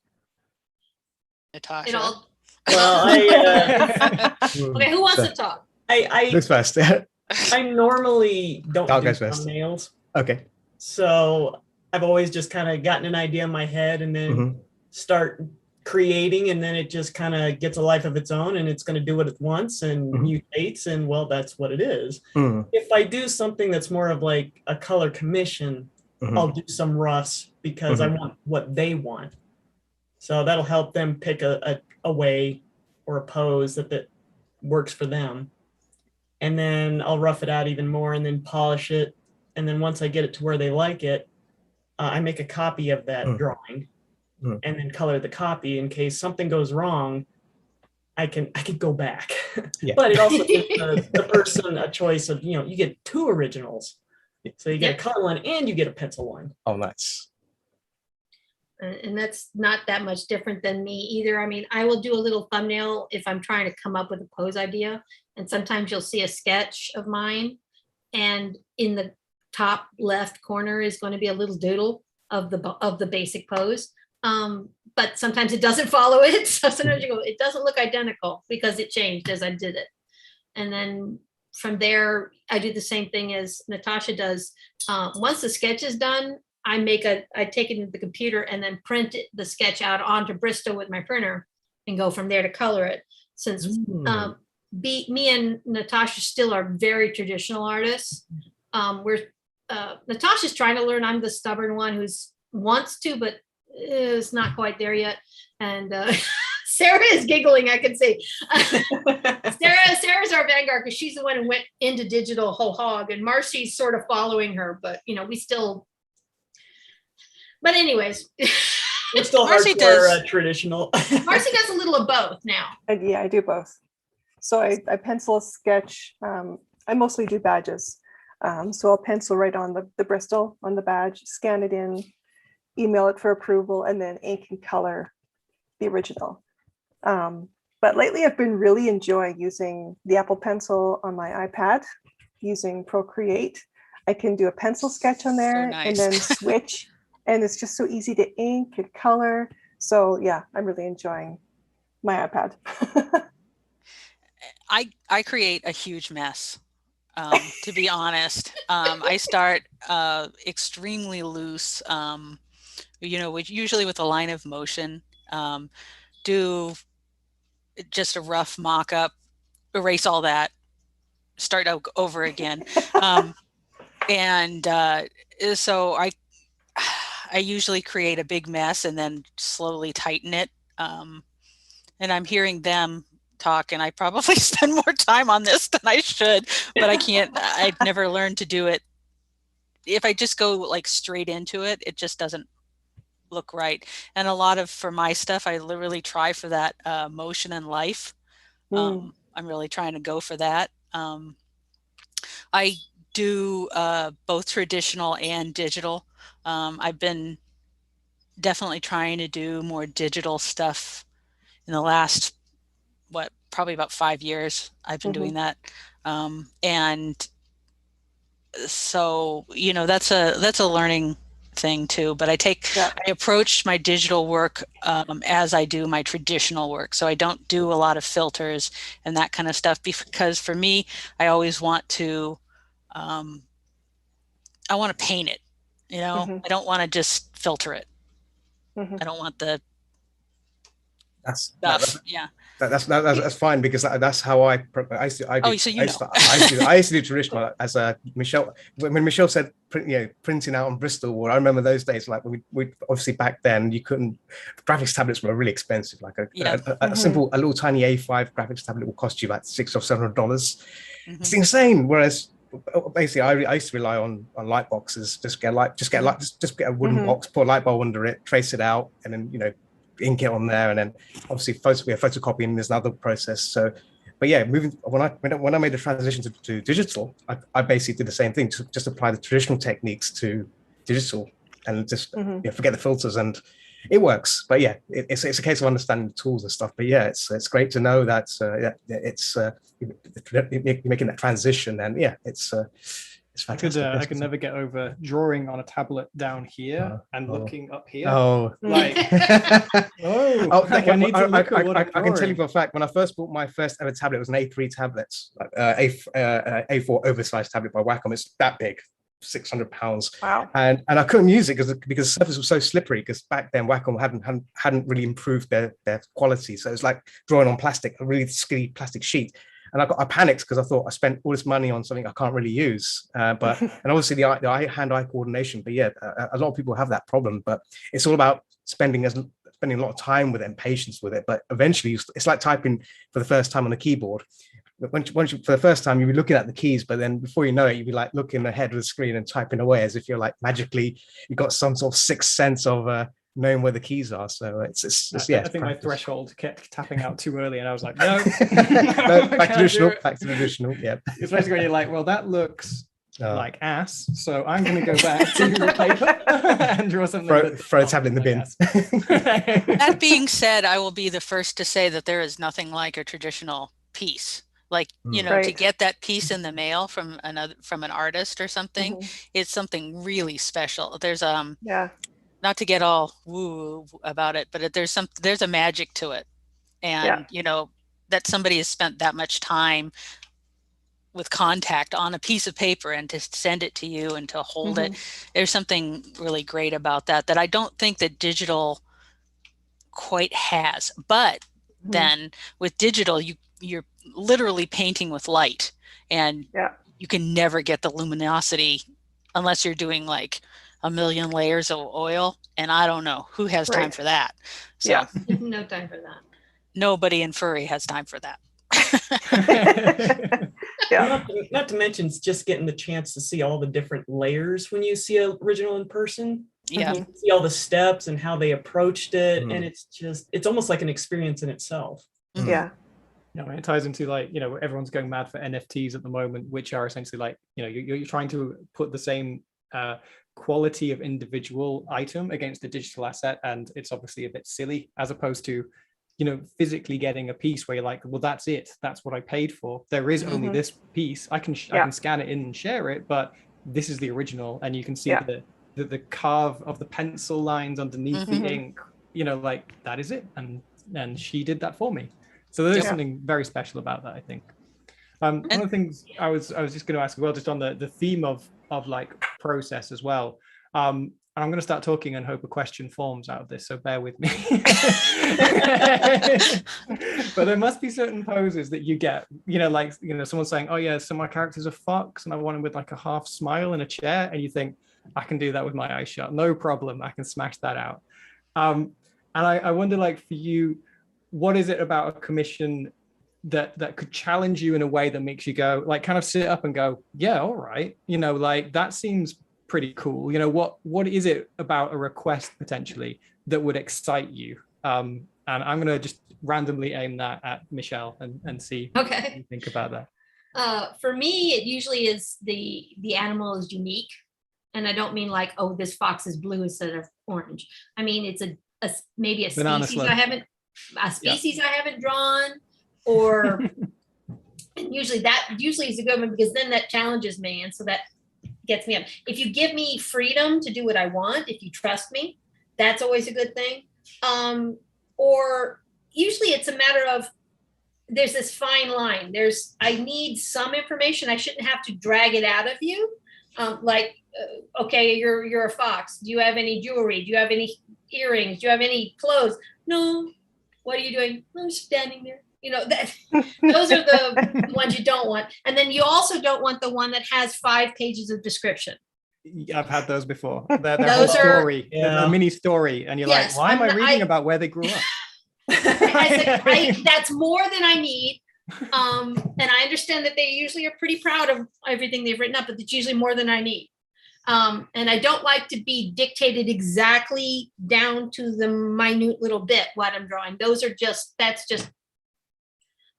Natasha. Well, okay, who wants to talk? Who's first? I normally don't do thumbnails. Okay. So I've always just kind of gotten an idea in my head and then start creating, and then it just kind of gets a life of its own, and it's going to do what it wants and mutates, and well, that's what it is. If I do something that's more of like a color commission, I'll do some roughs because I want what they want. So that'll help them pick a way or a pose that works for them. And then I'll rough it out even more and then polish it. And then once I get it to where they like it, I make a copy of that drawing and then color the copy in case something goes wrong. I could go back. But it also gives the person a choice of, you get two originals. So you get a color one and you get a pencil one. Oh, nice. And that's not that much different than me either. I mean, I will do a little thumbnail if I'm trying to come up with a pose idea. And sometimes you'll see a sketch of mine, and in the top left corner is going to be a little doodle of the basic pose. But sometimes it doesn't follow it. So sometimes you go, it doesn't look identical because it changed as I did it. And then from there, I do the same thing as Natasha does. Once the sketch is done, I take it into the computer and then print the sketch out onto Bristol with my printer and go from there to color it. Since me and Natasha still are very traditional artists. Natasha's trying to learn. I'm the stubborn one who wants to, but is not quite there yet. And Sarah is giggling, I can see. Sarah's our vanguard because she's the one who went into digital whole hog, and Marci's sort of following her, but we still. But anyways, we're still hardcore traditional. Marci does a little of both now. I do both. So I pencil a sketch. I mostly do badges. So I'll pencil right on the Bristol on the badge, scan it in, email it for approval, and then ink and color the original. But lately I've been really enjoying using the Apple Pencil on my iPad, using Procreate. I can do a pencil sketch on there and then switch. And it's just so easy to ink and color. So yeah, I'm really enjoying my iPad. I create a huge mess, to be honest. I start extremely loose, usually with a line of motion, do just a rough mock-up, erase all that, start over again. So I usually create a big mess and then slowly tighten it. And I'm hearing them talk, and I probably spend more time on this than I should, but I can't. I've never learned to do it. If I just go like straight into it, it just doesn't look right. And for my stuff, I literally try for that motion and life. I'm really trying to go for that. I do both traditional and digital. I've been definitely trying to do more digital stuff in the last probably about 5 years I've been doing that. And so, you know, that's a learning thing too, but I approach my digital work as I do my traditional work. So I don't do a lot of filters and that kind of stuff, because for me, I always want to, I want to paint it, you know, I don't want to just filter it. I don't want the stuff. That's fine, because that's how I used to do traditional as a Michele. When Michele said printing out on Bristol board, I remember those days. Like we obviously back then you couldn't. Graphics tablets were really expensive. Like a simple, a little tiny A5 graphics tablet will cost you like $600 or $700. It's insane. Whereas basically I used to rely on light boxes. Just get a wooden box, put a light bulb under it, trace it out, and then ink it on there, and then obviously photocopying is another process. So, but yeah, when I made the transition to digital, I basically did the same thing, to just apply the traditional techniques to digital, and just forget the filters, and it works. But yeah, it's a case of understanding the tools and stuff. But yeah, it's great to know that you're making that transition, and yeah, it's fantastic. I could never get over drawing on a tablet down here and looking up here. Oh, like, I can tell you for a fact, when I first bought my first ever tablet, it was an A3 tablet, A4 oversized tablet by Wacom. It's that big, £600. Wow. And I couldn't use it because the surface was so slippery, because back then Wacom hadn't really improved their quality. So it was like drawing on plastic, a really skinny plastic sheet. And I panicked because I thought I spent all this money on something I can't really use. And obviously the hand-eye coordination. But yeah, a lot of people have that problem. But it's all about spending a lot of time with it and patience with it. But eventually, it's like typing for the first time on a keyboard. Once for the first time, you'll be looking at the keys, but then before you know it, you'll be like looking ahead of the screen and typing away as if you're like magically you've got some sort of sixth sense of knowing where the keys are. So it's I think my threshold kept tapping out too early, and I was like, no, back to traditional. Yeah, especially when you're like, well, that looks like ass, so I'm going to go back to the paper and draw something. Throw a tablet in the bin. That being said, I will be the first to say that there is nothing like a traditional piece. Like, to get that piece in the mail from an artist or something, it's something really special. There's not to get all woo about it, but there's a magic to it. And, that somebody has spent that much time with contact on a piece of paper and to send it to you and to hold it. There's something really great about that I don't think that digital quite has. But then with digital, you're literally painting with light, and you can never get the luminosity unless you're doing like a million layers of oil, and I don't know who has time for that. So no time for that. Nobody in furry has time for that. Not to mention just getting the chance to see all the different layers when you see an original in person. Yeah, you see all the steps and how they approached it, and it's almost like an experience in itself. Yeah. It ties into like, everyone's going mad for NFTs at the moment, which are essentially like, you're trying to put the same quality of individual item against a digital asset, and it's obviously a bit silly, as opposed to physically getting a piece where you're like, well, that's what I paid for. There is only this piece. I can scan it in and share it, but this is the original, and you can see the carve of the pencil lines underneath the ink. Like, that is it, and she did that for me. So there's something very special about that, I think. One of the things I was just going to ask as well, just on the theme of like process as well. And I'm going to start talking and hope a question forms out of this, so bear with me. But there must be certain poses that you get, someone saying, oh yeah, so my character's a fox and I want him with like a half smile in a chair, and you think, I can do that with my eyes shut, no problem, I can smash that out. And I wonder, like, for you, what is it about a commission that could challenge you in a way that makes you go, like, kind of sit up and go, yeah, all right, like, that seems pretty cool. What is it about a request potentially that would excite you? And I'm going to just randomly aim that at Michele and see what you think about that. For me, it usually is the animal is unique. And I don't mean like, oh, this fox is blue instead of orange. I mean, it's maybe a species I haven't drawn. or usually is a good one, because then that challenges me, and so that gets me up. If you give me freedom to do what I want, if you trust me, that's always a good thing. Or usually it's a matter of, there's this fine line. I need some information. I shouldn't have to drag it out of you. Okay, you're a fox. Do you have any jewelry? Do you have any earrings? Do you have any clothes? No. What are you doing? I'm standing there. Those are the ones you don't want. And then you also don't want the one that has 5 pages of description. I've had those before. They're whole story, a mini story, and you're like, why am I reading about where they grew up? That's more than I need. And I understand that they usually are pretty proud of everything they've written up, but it's usually more than I need. And I don't like to be dictated exactly down to the minute little bit what I'm drawing.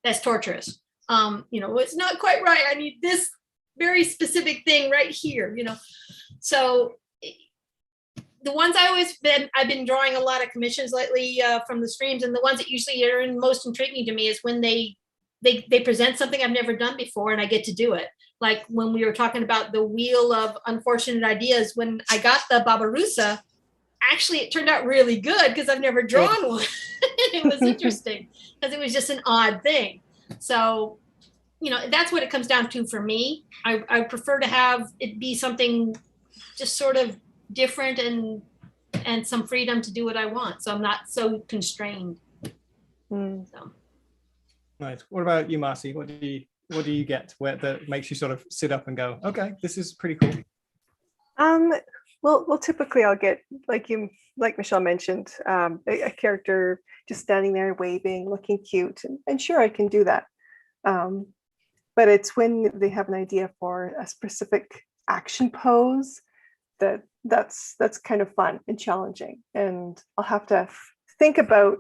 That's torturous. It's not quite right. I need this very specific thing right here, So the ones I've been drawing a lot of commissions lately from the streams, and the ones that usually are most intriguing to me is when they present something I've never done before and I get to do it. Like when we were talking about the Wheel of Unfortunate Ideas, when I got the Barbarossa, actually it turned out really good because I've never drawn one. It was interesting because it was just an odd thing. So, that's what it comes down to for me. I prefer to have it be something just sort of different and some freedom to do what I want. So I'm not so constrained. So. Nice. What about you, Marci? What do you get where that makes you sort of sit up and go, okay, this is pretty cool? Well, typically I'll get, like Michele mentioned, a character just standing there waving, looking cute, and sure, I can do that. But it's when they have an idea for a specific action pose that's kind of fun and challenging, and I'll have to think about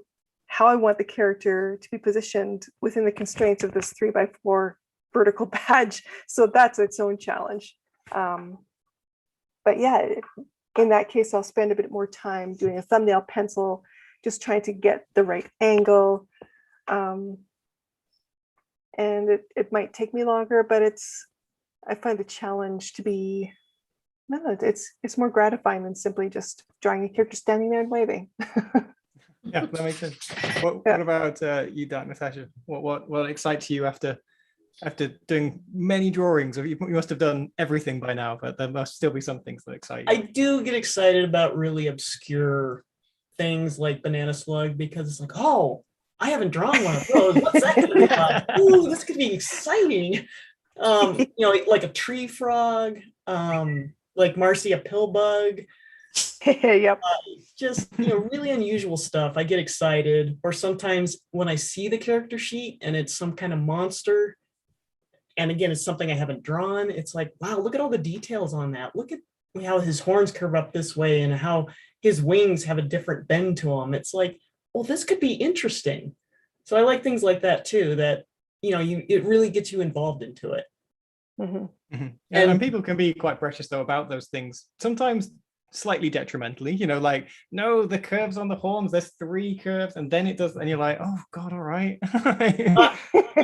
how I want the character to be positioned within the constraints of this 3x4 vertical badge. So that's its own challenge. But yeah, in that case, I'll spend a bit more time doing a thumbnail pencil, just trying to get the right angle. And it might take me longer, but I find the challenge to be, it's more gratifying than simply just drawing a character standing there and waving. Yeah, that makes sense. What about you, Natasha? What excites you after doing many drawings? You must have done everything by now, but there must still be some things that excite you. I do get excited about really obscure things like Banana Slug, because it's like, oh, I haven't drawn one of those. What's that going to be like? Ooh, this could be exciting. Like a tree frog, like Marci, a pill bug. Yep. Just really unusual stuff. I get excited. Or sometimes when I see the character sheet and it's some kind of monster, and again, it's something I haven't drawn, it's like, wow, look at all the details on that. Look at how his horns curve up this way and how his wings have a different bend to them. It's like, well, this could be interesting. So I like things like that too, that it really gets you involved into it. Mm-hmm. Mm-hmm. And people can be quite precious though about those things, sometimes slightly detrimentally, like, no, the curves on the horns, there's 3 curves, and then it does, and you're like, oh god, all right.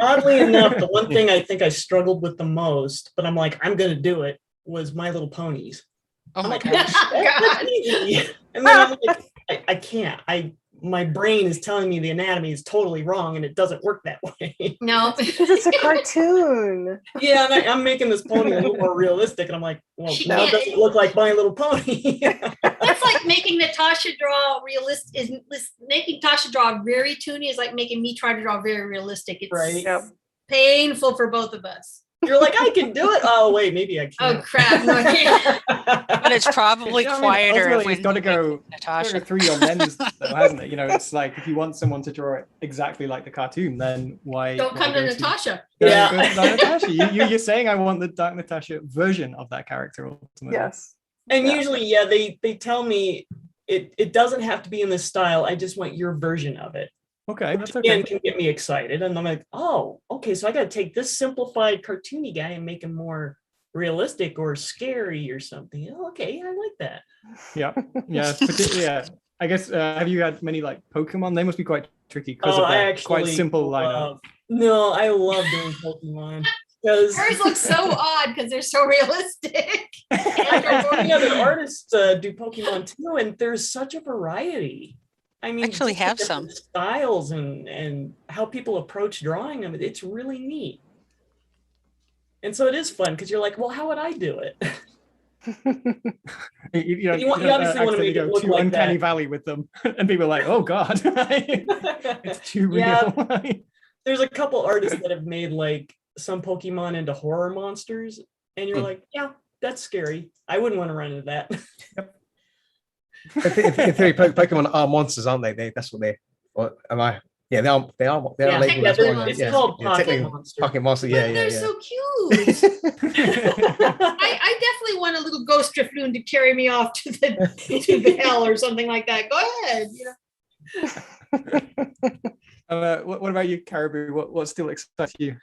Oddly enough, the one thing I think I struggled with the most, but I'm like, I'm gonna do it, was My Little Ponies. Oh my gosh. And then I'm like, I can't. My brain is telling me the anatomy is totally wrong and it doesn't work that way. No, because it's a cartoon. Yeah, and I'm making this pony a little more realistic, and I'm like, well, now it doesn't look like My Little Pony. That's like making Natasha draw realistic. Making Tasha draw very toony is like making me try to draw very realistic. It's right. Painful for both of us. You're like, I can do it. Oh wait, maybe I can't. Oh crap! No, I can't. But it's probably quieter. It's got to go through your lens, though, hasn't it? It's like, if you want someone to draw it exactly like the cartoon, then why don't come to Natasha? Yeah, go to Dark Natasha. You're saying I want the Dark Natasha version of that character ultimately. Yes. And usually, they tell me it doesn't have to be in this style. I just want your version of it. Okay, that's okay. Again, can get me excited, and I'm like, oh, okay, so I got to take this simplified cartoony guy and make him more realistic or scary or something. Okay, I like that. Yeah, particularly. Yeah, I guess. Have you had many like Pokemon? They must be quite tricky because of that quite simple lineup. No, I love doing Pokemon. Because hers look so odd because they're so realistic. I've other artists do Pokemon too, and there's such a variety. I mean, actually just the have different some styles and how people approach drawing them. It's really neat. And so it is fun because you're like, well, how would I do it? you obviously want to make it look too like uncanny that. valley with them, and people are like, "Oh God, it's too real." Yeah, there's a couple artists that have made like some Pokemon into horror monsters, and you're like, yeah, that's scary. I wouldn't want to run into that. Yep. In theory, Pokemon are monsters, aren't they? That's what they. Or am I? Yeah, they are. They are labeled as one. It's called Pocket Monster. Pocket Monster. Yeah, they're so cute. I definitely want a little ghost Drifloon to carry me off to the hell or something like that. Go ahead. What about you, Caribou? What still excites you?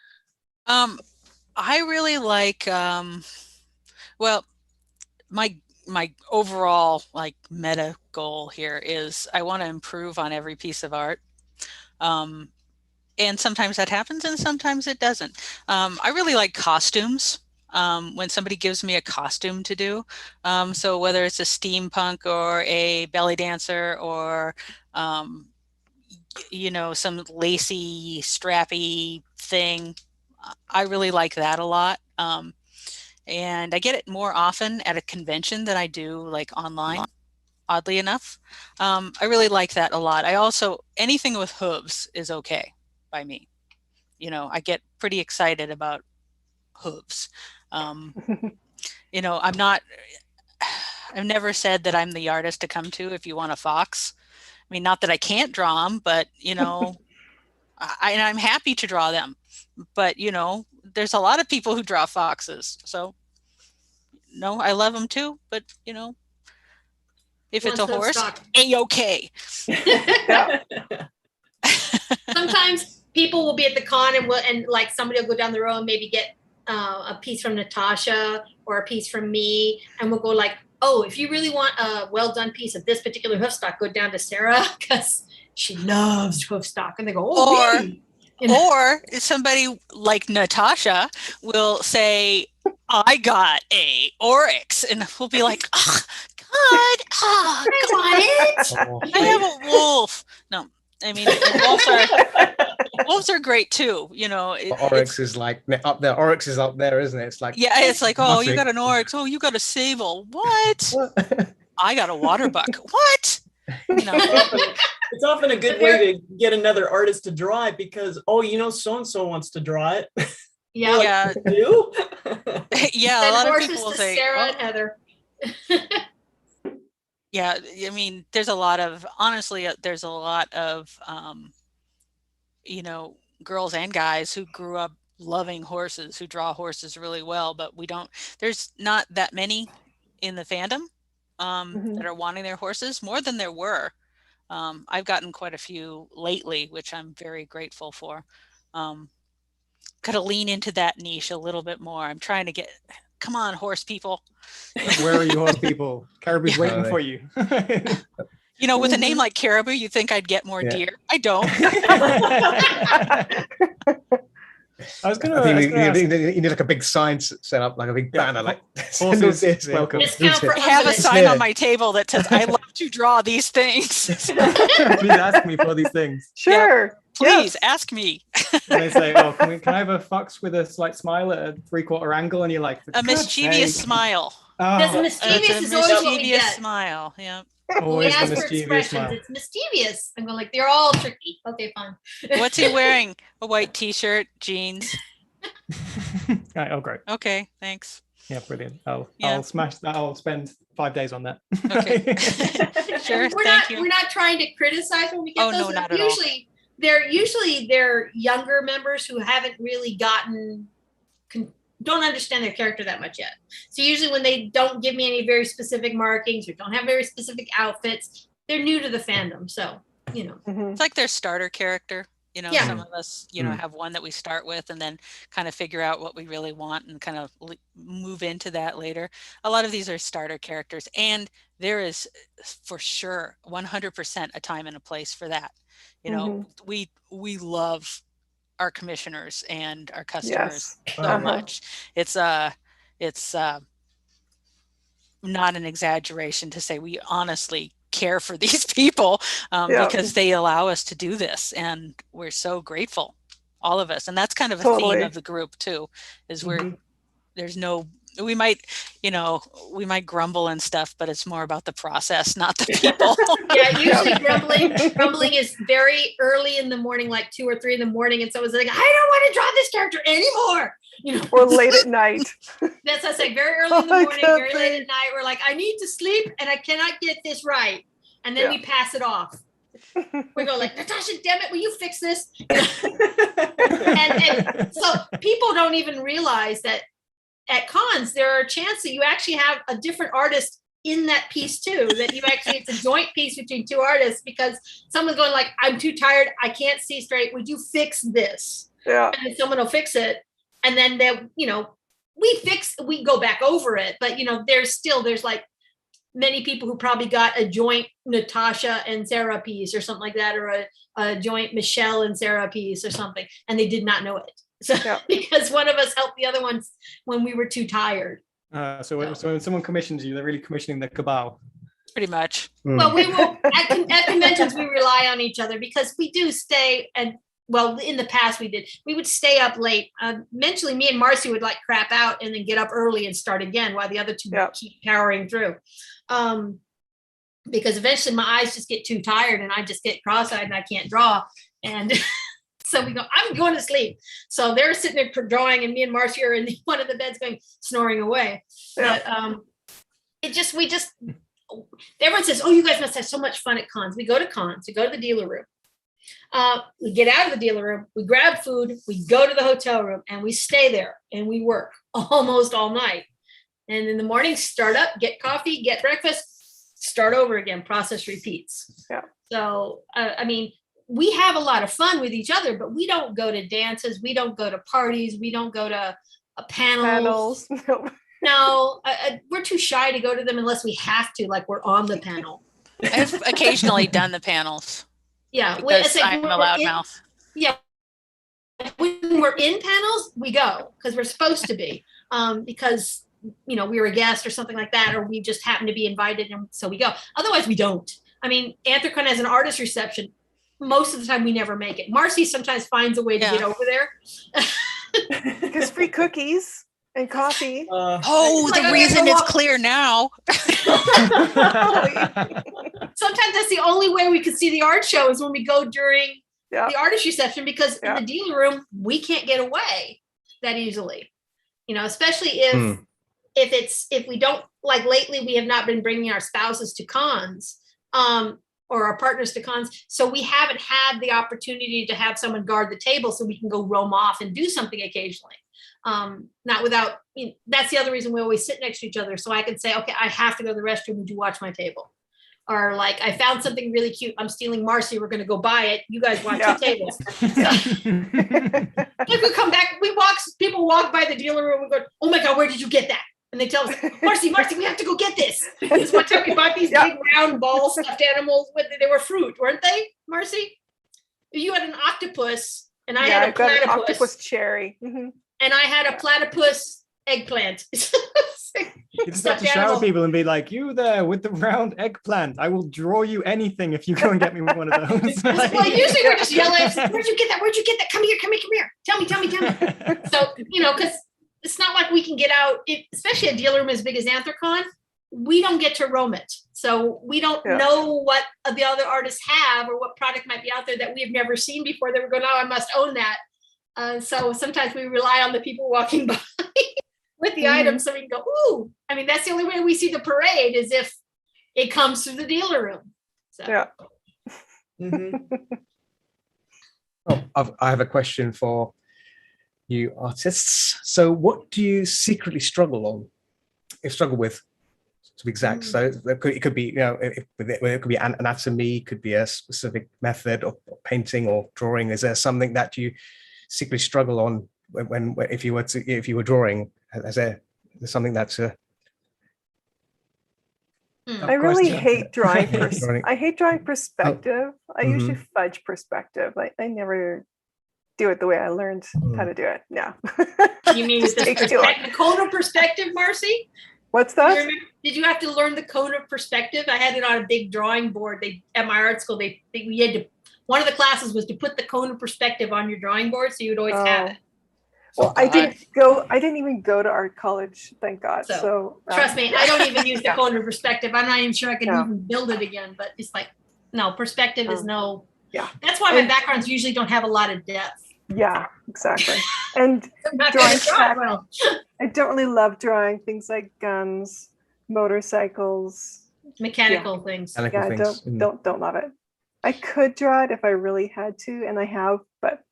I really like. Well, my overall like meta goal here is I want to improve on every piece of art. And sometimes that happens and sometimes it doesn't. I really like costumes. When somebody gives me a costume to do. So whether it's a steampunk or a belly dancer or, some lacy, strappy thing, I really like that a lot. And I get it more often at a convention than I do like online, oddly enough. I really like that a lot. I also, anything with hooves is okay by me. I get pretty excited about hooves. I've never said that I'm the artist to come to if you want a fox. I mean, not that I can't draw them, but, I'm happy to draw them. But, there's a lot of people who draw foxes. So, no, I love them too. But, if it's a horse, A-okay. Sometimes people will be at the con and like somebody will go down the road and maybe get a piece from Natasha or a piece from me, and we'll go like, oh, if you really want a well done piece of this particular hoofstock, go down to Sarah because she loves hoofstock. And they go, oh, really? Or somebody like Natasha will say, I got a oryx, and we'll be like, oh, God, I want it. I have a wolf. No, I mean, wolves are great too. Oryx is like up there. Oryx is up there, isn't it? It's like, yeah, it's like, oh, you got an oryx. Oh, you got a sable. What? I got a water buck. What? It's often a good way to get another artist to draw it because, so-and-so wants to draw it. Yeah. Yeah. Do? Yeah, a lot of people will say, Sarah and Heather. Yeah, I mean, there's a lot of girls and guys who grew up loving horses, who draw horses really well, but there's not that many in the fandom that are wanting their horses, more than there were. I've gotten quite a few lately, which I'm very grateful for. Got to lean into that niche a little bit more. I'm trying to come on, horse people. Where are you, horse people? Caribou's waiting for you. With a name like Caribou, you think I'd get more deer. I don't. You need like a big sign set up, like a big banner, like horses welcome. I have a sign on my table that says, I love to draw these things. Please ask me for these things. Sure. Please ask me. And they say, oh, can I have a fox with a slight smile at a 3/4 angle? And you're like, a mischievous smile. That's mischievous is always what we get. Smile. Yeah. We ask for expressions. Smile. It's mischievous. I'm going like, they're all tricky. Okay, fine. What's he wearing? A white t-shirt, jeans. Right, oh, great. Okay, thanks. Yeah, brilliant. I'll smash that. I'll spend 5 days on that. Okay. Sure. We're not trying to criticize when we get those. No, not at all. They're younger members who haven't really don't understand their character that much yet. So usually when they don't give me any very specific markings or don't have very specific outfits, they're new to the fandom. So, It's like their starter character. Some of us, have one that we start with and then kind of figure out what we really want and kind of move into that later. A lot of these are starter characters, and there is for sure 100% a time and a place for that. We love our commissioners and our customers Yes. so much. It's not an exaggeration to say we honestly care for these people because they allow us to do this, and we're so grateful, all of us. And that's kind of a theme of the group too, is we might grumble and stuff, but it's more about the process, not the people. Yeah, usually grumbling is very early in the morning, like 2 or 3 in the morning, and someone's like, I don't want to draw this character anymore. Or late at night. That's what I say, very early in the morning, very late at night. We're like, I need to sleep and I cannot get this right. And then we pass it off. We go like, Natasha, damn it, will you fix this? and so people don't even realize that at cons, there are chances that you actually have a different artist in that piece too, that you actually, it's a joint piece between 2 artists, because someone's going like, I'm too tired, I can't see straight, would you fix this? Yeah. And then someone will fix it. And then we go back over it, but there's like many people who probably got a joint Natasha and Sarah piece or something like that, or a joint Michele and Sarah piece or something, and they did not know it. So because one of us helped the other ones when we were too tired. So when someone commissions you, they're really commissioning the Cabal. Pretty much. Well, we will at conventions we rely on each other, because we do stay and. Well, in the past we would stay up late. Eventually me and Marci would like crap out and then get up early and start again while the other 2 keep powering through. Because eventually my eyes just get too tired and I just get cross-eyed and I can't draw. And so we go, I'm going to sleep. So they're sitting there drawing and me and Marci are in one of the beds snoring away. Yeah. But everyone says, oh, you guys must have so much fun at cons. We go to cons, we go to the dealer room. We get out of the dealer room, we grab food, we go to the hotel room, and we stay there and we work almost all night. And in the morning, start up, get coffee, get breakfast, start over again, process repeats. Yeah. So, we have a lot of fun with each other, but we don't go to dances, we don't go to parties, we don't go to panels. No, we're too shy to go to them unless we have to, like we're on the panel. I've occasionally done the panels. Yeah, I'm a loudmouth. Yeah, when we're in panels, we go because we're supposed to be, because we were a guest or something like that, or we just happen to be invited, and so we go. Otherwise, we don't. I mean, Anthrocon has an artist reception. Most of the time, we never make it. Marci sometimes finds a way to get over there. Because free cookies and coffee. The reason is clear now. Sometimes that's the only way we can see the art show is when we go during the artist reception, because in the dealer room we can't get away that easily. Especially if we don't, like lately we have not been bringing our spouses to cons, or our partners to cons, so we haven't had the opportunity to have someone guard the table so we can go roam off and do something occasionally. Not without, that's the other reason we always sit next to each other. So I can say, okay, I have to go to the restroom, would you watch my table? Or like, I found something really cute, I'm stealing Marci, we're going to go buy it, you guys watch the tables. If we come back, people walk by the dealer room and go, oh my God, where did you get that? And they tell us, Marci, we have to go get this. This one time we bought these big round ball stuffed animals, they were fruit, weren't they, Marci? You had an octopus and I had a platypus. An octopus cherry. Mm-hmm. And I had a platypus eggplant. You just have to shower people and be like, you there with the round eggplant, I will draw you anything if you go and get me one of those. Well, usually we're just yelling, where'd you get that? Come here. Tell me. So, because it's not like we can get out, especially a dealer room as big as Anthrocon, we don't get to roam it. So we don't know what the other artists have or what product might be out there that we have never seen before that we're going, oh, I must own that. So sometimes we rely on the people walking by with the items so we can go, ooh. I mean, that's the only way we see the parade is if it comes through the dealer room. So. Yeah. I have a question for you artists. So what do you secretly struggle with, to be exact? So it could be, it could be anatomy, could be a specific method of painting or drawing. Is there something that you secretly struggle on when if you were drawing? Is there something that's I really hate drawing. I hate drawing perspective. I usually fudge perspective. I never do it the way I learned how to do it. No. You mean with the cone of perspective, Marci? What's that? Did you have to learn the cone of perspective? I had it on a big drawing board. At my art school, we had to. One of the classes was to put the cone of perspective on your drawing board, so you'd always have it. Well, I didn't even go to art college, thank God. So trust me, I don't even use the cone of perspective. I'm not even sure I could even build it again. But it's like, no, perspective is no. Yeah. That's why my backgrounds usually don't have a lot of depth. Yeah, exactly. And I don't really love drawing things like guns, motorcycles, mechanical things. Don't love it. I could draw it if I really had to, and I have, but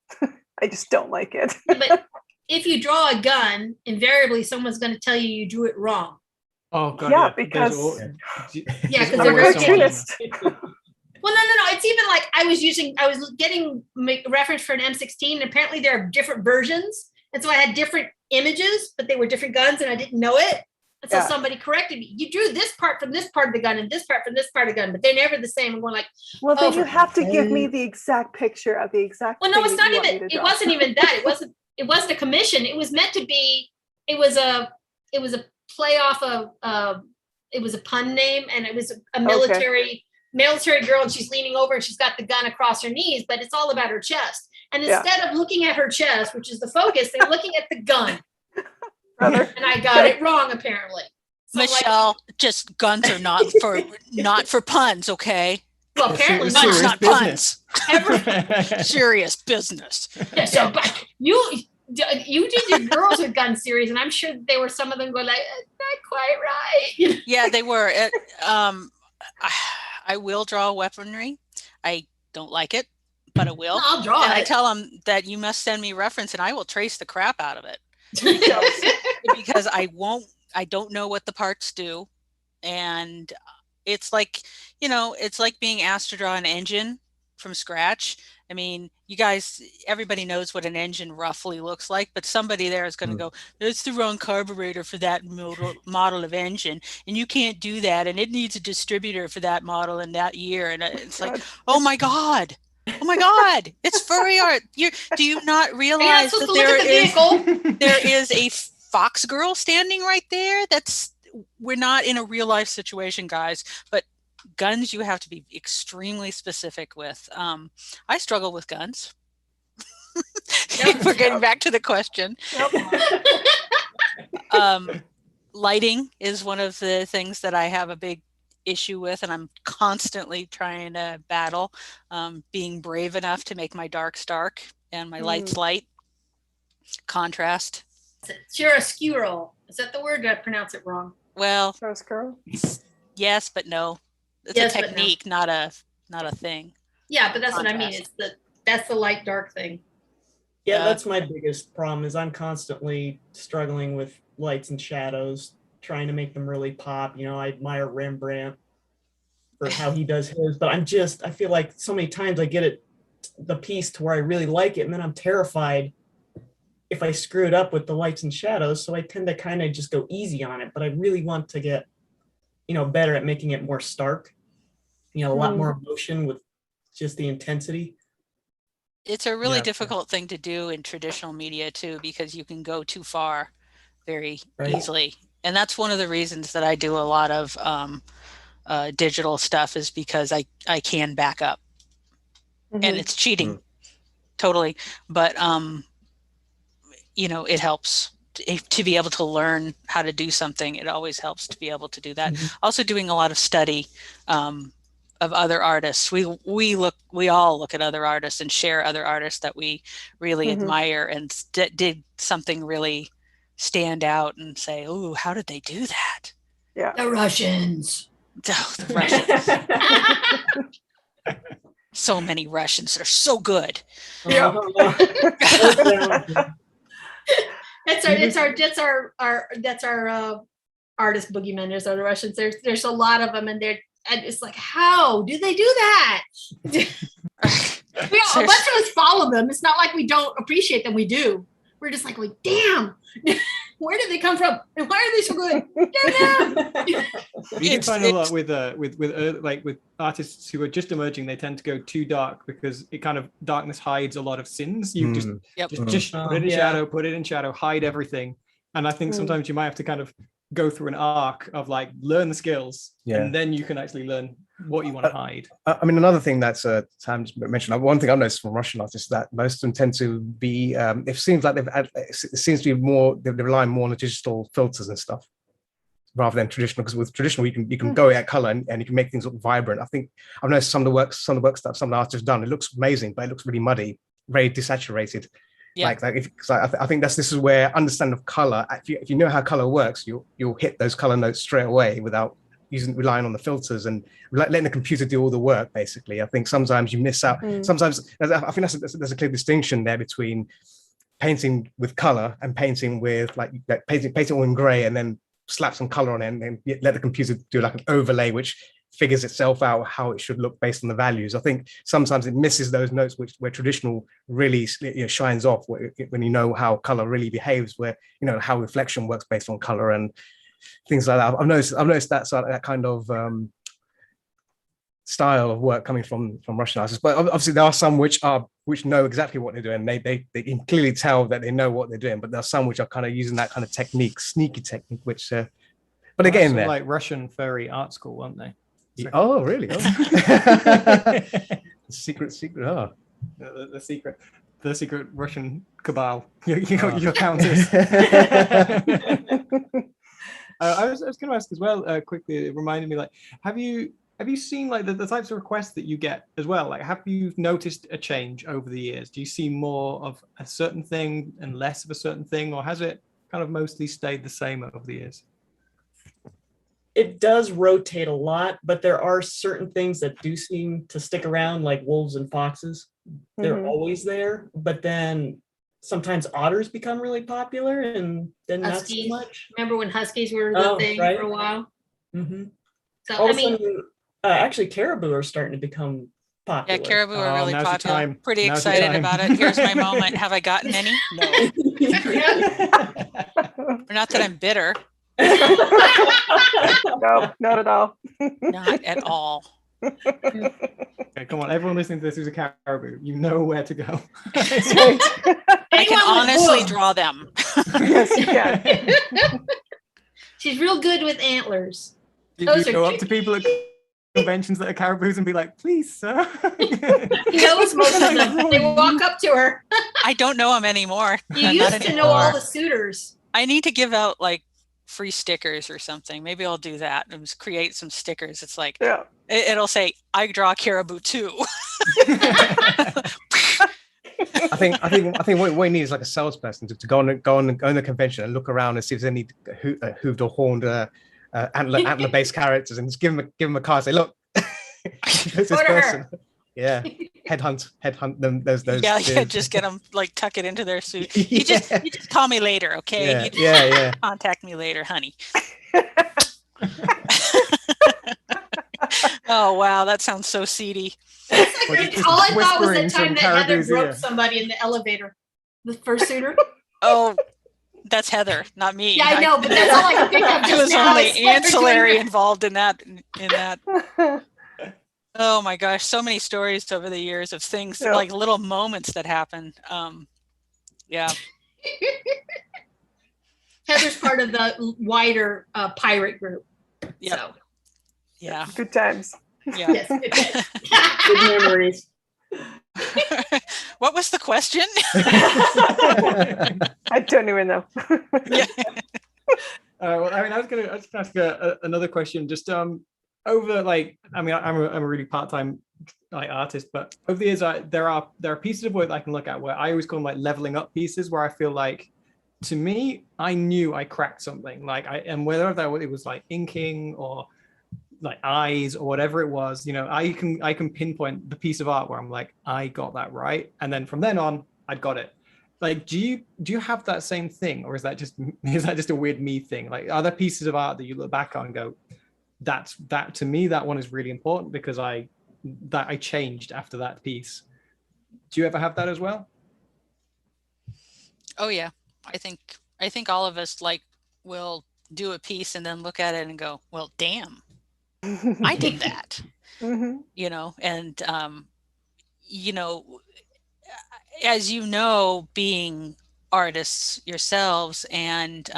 I just don't like it. But if you draw a gun, invariably someone's going to tell you drew it wrong. Oh God! Yeah, because because I'm a cartoonist. Well, no. It's even like I was getting reference for an M16, and apparently there are different versions. And so I had different images, but they were different guns, and I didn't know it. And so somebody corrected me. You drew this part from this part of the gun and this part from this part of the gun, but they're never the same. I'm going like, well, then you have to give me the exact picture of the exact. Well, no, it's not even. It wasn't even that. It wasn't a commission. It was meant to be. It was a play off of. It was a pun name, and it was a military girl, and she's leaning over and she's got the gun across her knees, but it's all about her chest. And instead of looking at her chest, which is the focus, they're looking at the gun. And I got it wrong, apparently. So Michele, just guns are not for puns, okay? Well, apparently guns not puns. Serious business. Yeah, so, but you did your girls with gun series, and I'm sure they were some of them going like, not quite right. Yeah, they were. I will draw weaponry. I don't like it, but I will. I'll draw it. I tell them that you must send me reference, and I will trace the crap out of it because I don't know what the parts do, and it's like being asked to draw an engine from scratch. I mean, you guys, everybody knows what an engine roughly looks like, but somebody there is going to go, that's the wrong carburetor for that model of engine, and you can't do that, and it needs a distributor for that model in that year. And it's like, oh my God, it's furry art. Do you not realize that there is a fox girl standing right there? We're not in a real life situation, guys, but guns you have to be extremely specific with. I struggle with guns. We're getting back to the question. Lighting is one of the things that I have a big issue with, and I'm constantly trying to battle being brave enough to make my darks dark and my lights light. Contrast. Chiaroscuro. Is that the word? Did I pronounce it wrong? Well, yes, but no. It's a technique, not a thing. Yeah, but that's contrast. What I mean. That's the light dark thing. Yeah, that's my biggest problem is I'm constantly struggling with lights and shadows, trying to make them really pop. I admire Rembrandt for how he does his, but I feel like so many times I get the piece to where I really like it, and then I'm terrified if I screw it up with the lights and shadows. So I tend to kind of just go easy on it, but I really want to get better at making it more stark, a lot more emotion with just the intensity. It's a really difficult thing to do in traditional media too, because you can go too far very easily. And that's one of the reasons that I do a lot of digital stuff, is because I can back up. And it's cheating totally. But, it helps to be able to learn how to do something. It always helps to be able to do that. Also doing a lot of study of other artists. We all look at other artists and share other artists that we really admire and did something really stand out and say, oh, how did they do that? Yeah. The Russians. Oh, the Russians. So many Russians. They're so good. Yeah. That's our artist boogeymen. There's other Russians. There's a lot of them, and it's like, how do they do that? A bunch of us follow them. It's not like we don't appreciate them. We do. We're just like, damn. Where did they come from? And why are they so good? You can find a lot with artists who are just emerging. They tend to go too dark because it kind of darkness hides a lot of sins. You just put it in shadow, hide everything. And I think sometimes you might have to kind of go through an arc of like learn the skills, and then you can actually learn what you want to hide. I mean, another thing that's Sam just mentioned. One thing I've noticed from Russian artists is that most of them tend to be. It seems like it seems to be more. They're relying more on the digital filters and stuff rather than traditional. Because with traditional, you can go at color and you can make things look vibrant. I think I've noticed some of the work that some of the artists have done. It looks amazing, but it looks really muddy, very desaturated. Yeah. I think this is where understanding of color. If you know how color works, you'll hit those color notes straight away without relying on the filters and letting the computer do all the work. Basically, I think sometimes you miss out. Sometimes I think there's a clear distinction there between painting with color and painting with like painting all in gray and then slap some color on it and then let the computer do like an overlay which figures itself out how it should look based on the values. I think sometimes it misses those notes where traditional really shines off when you know how color really behaves, where you know how reflection works based on color and things like that. I've noticed that kind of style of work coming from Russian artists, but obviously there are some which know exactly what they're doing. They can clearly tell that they know what they're doing, but there are some which are kind of using that kind of sneaky technique, which but again, they're like Russian furry art school, weren't they? Oh, really? Oh. secret. Oh, the secret Russian cabal. Your counters. I was going to ask as well quickly. It reminded me, like, have you seen like the types of requests that you get as well? Like, have you noticed a change over the years? Do you see more of a certain thing and less of a certain thing, or has it kind of mostly stayed the same over the years? It does rotate a lot, but there are certain things that do seem to stick around, like wolves and foxes. They're always there, but then sometimes otters become really popular, and then huskies. Not so much. Remember when huskies were the thing for a while? Mm-hmm. So all of a sudden, actually, caribou are starting to become popular. Yeah, caribou are really popular. Pretty excited about it. Here's my moment. Have I gotten any? No. Not that I'm bitter. No, not at all. Not at all. Okay, come on, everyone listening to this who's a caribou, you know where to go. I can honestly draw them. Yes, you can. She's real good with antlers. Did you go up to people at conventions that are caribous and be like, please, sir? He knows most of them. They walk up to her. I don't know them anymore. You used to know all the suitors. I need to give out like free stickers or something. Maybe I'll do that and just create some stickers. It's like, it'll say, I draw caribou too. I think what we need is like a salesperson to go on the convention and look around and see if there's any hooved or horned antler-based characters, and just give them a card. Say, look, this person. Yeah, headhunt them. Those. Yeah, just get them, like tuck it into their suit. You just call me later, okay? Yeah. Contact me later, honey. Oh wow, that sounds so seedy. All I thought was the time that Heather broke somebody in the elevator, the fursuiter. Oh, that's Heather, not me. Yeah, I know, but that's all I can think of. It was only ancillary involved in that. Oh my gosh, so many stories over the years of things like little moments that happen. Yeah. Heather's part of the wider pirate group. Yep. So. Yeah. Good times. Yeah. Yes, good memories. What was the question? I don't even know. Yeah. Well, I mean, I was gonna ask another question. Just over, like, I mean, I'm a really part-time like artist, but over the years, there are pieces of work that I can look at where I always call them like leveling up pieces, where I feel like, to me, I knew I cracked something. Like, and whether it was like inking or like eyes or whatever it was, you know, I can pinpoint the piece of art where I'm like, I got that right, and then from then on, I'd got it. Like, do you have that same thing, or is that just a weird me thing? Like, are there pieces of art that you look back on and go, that to me, that one is really important because I changed after that piece? Do you ever have that as well? Oh yeah, I think I think all of us like will do a piece and then look at it and go, well, damn, I did that. You know, and you know, as you know, being artists yourselves, and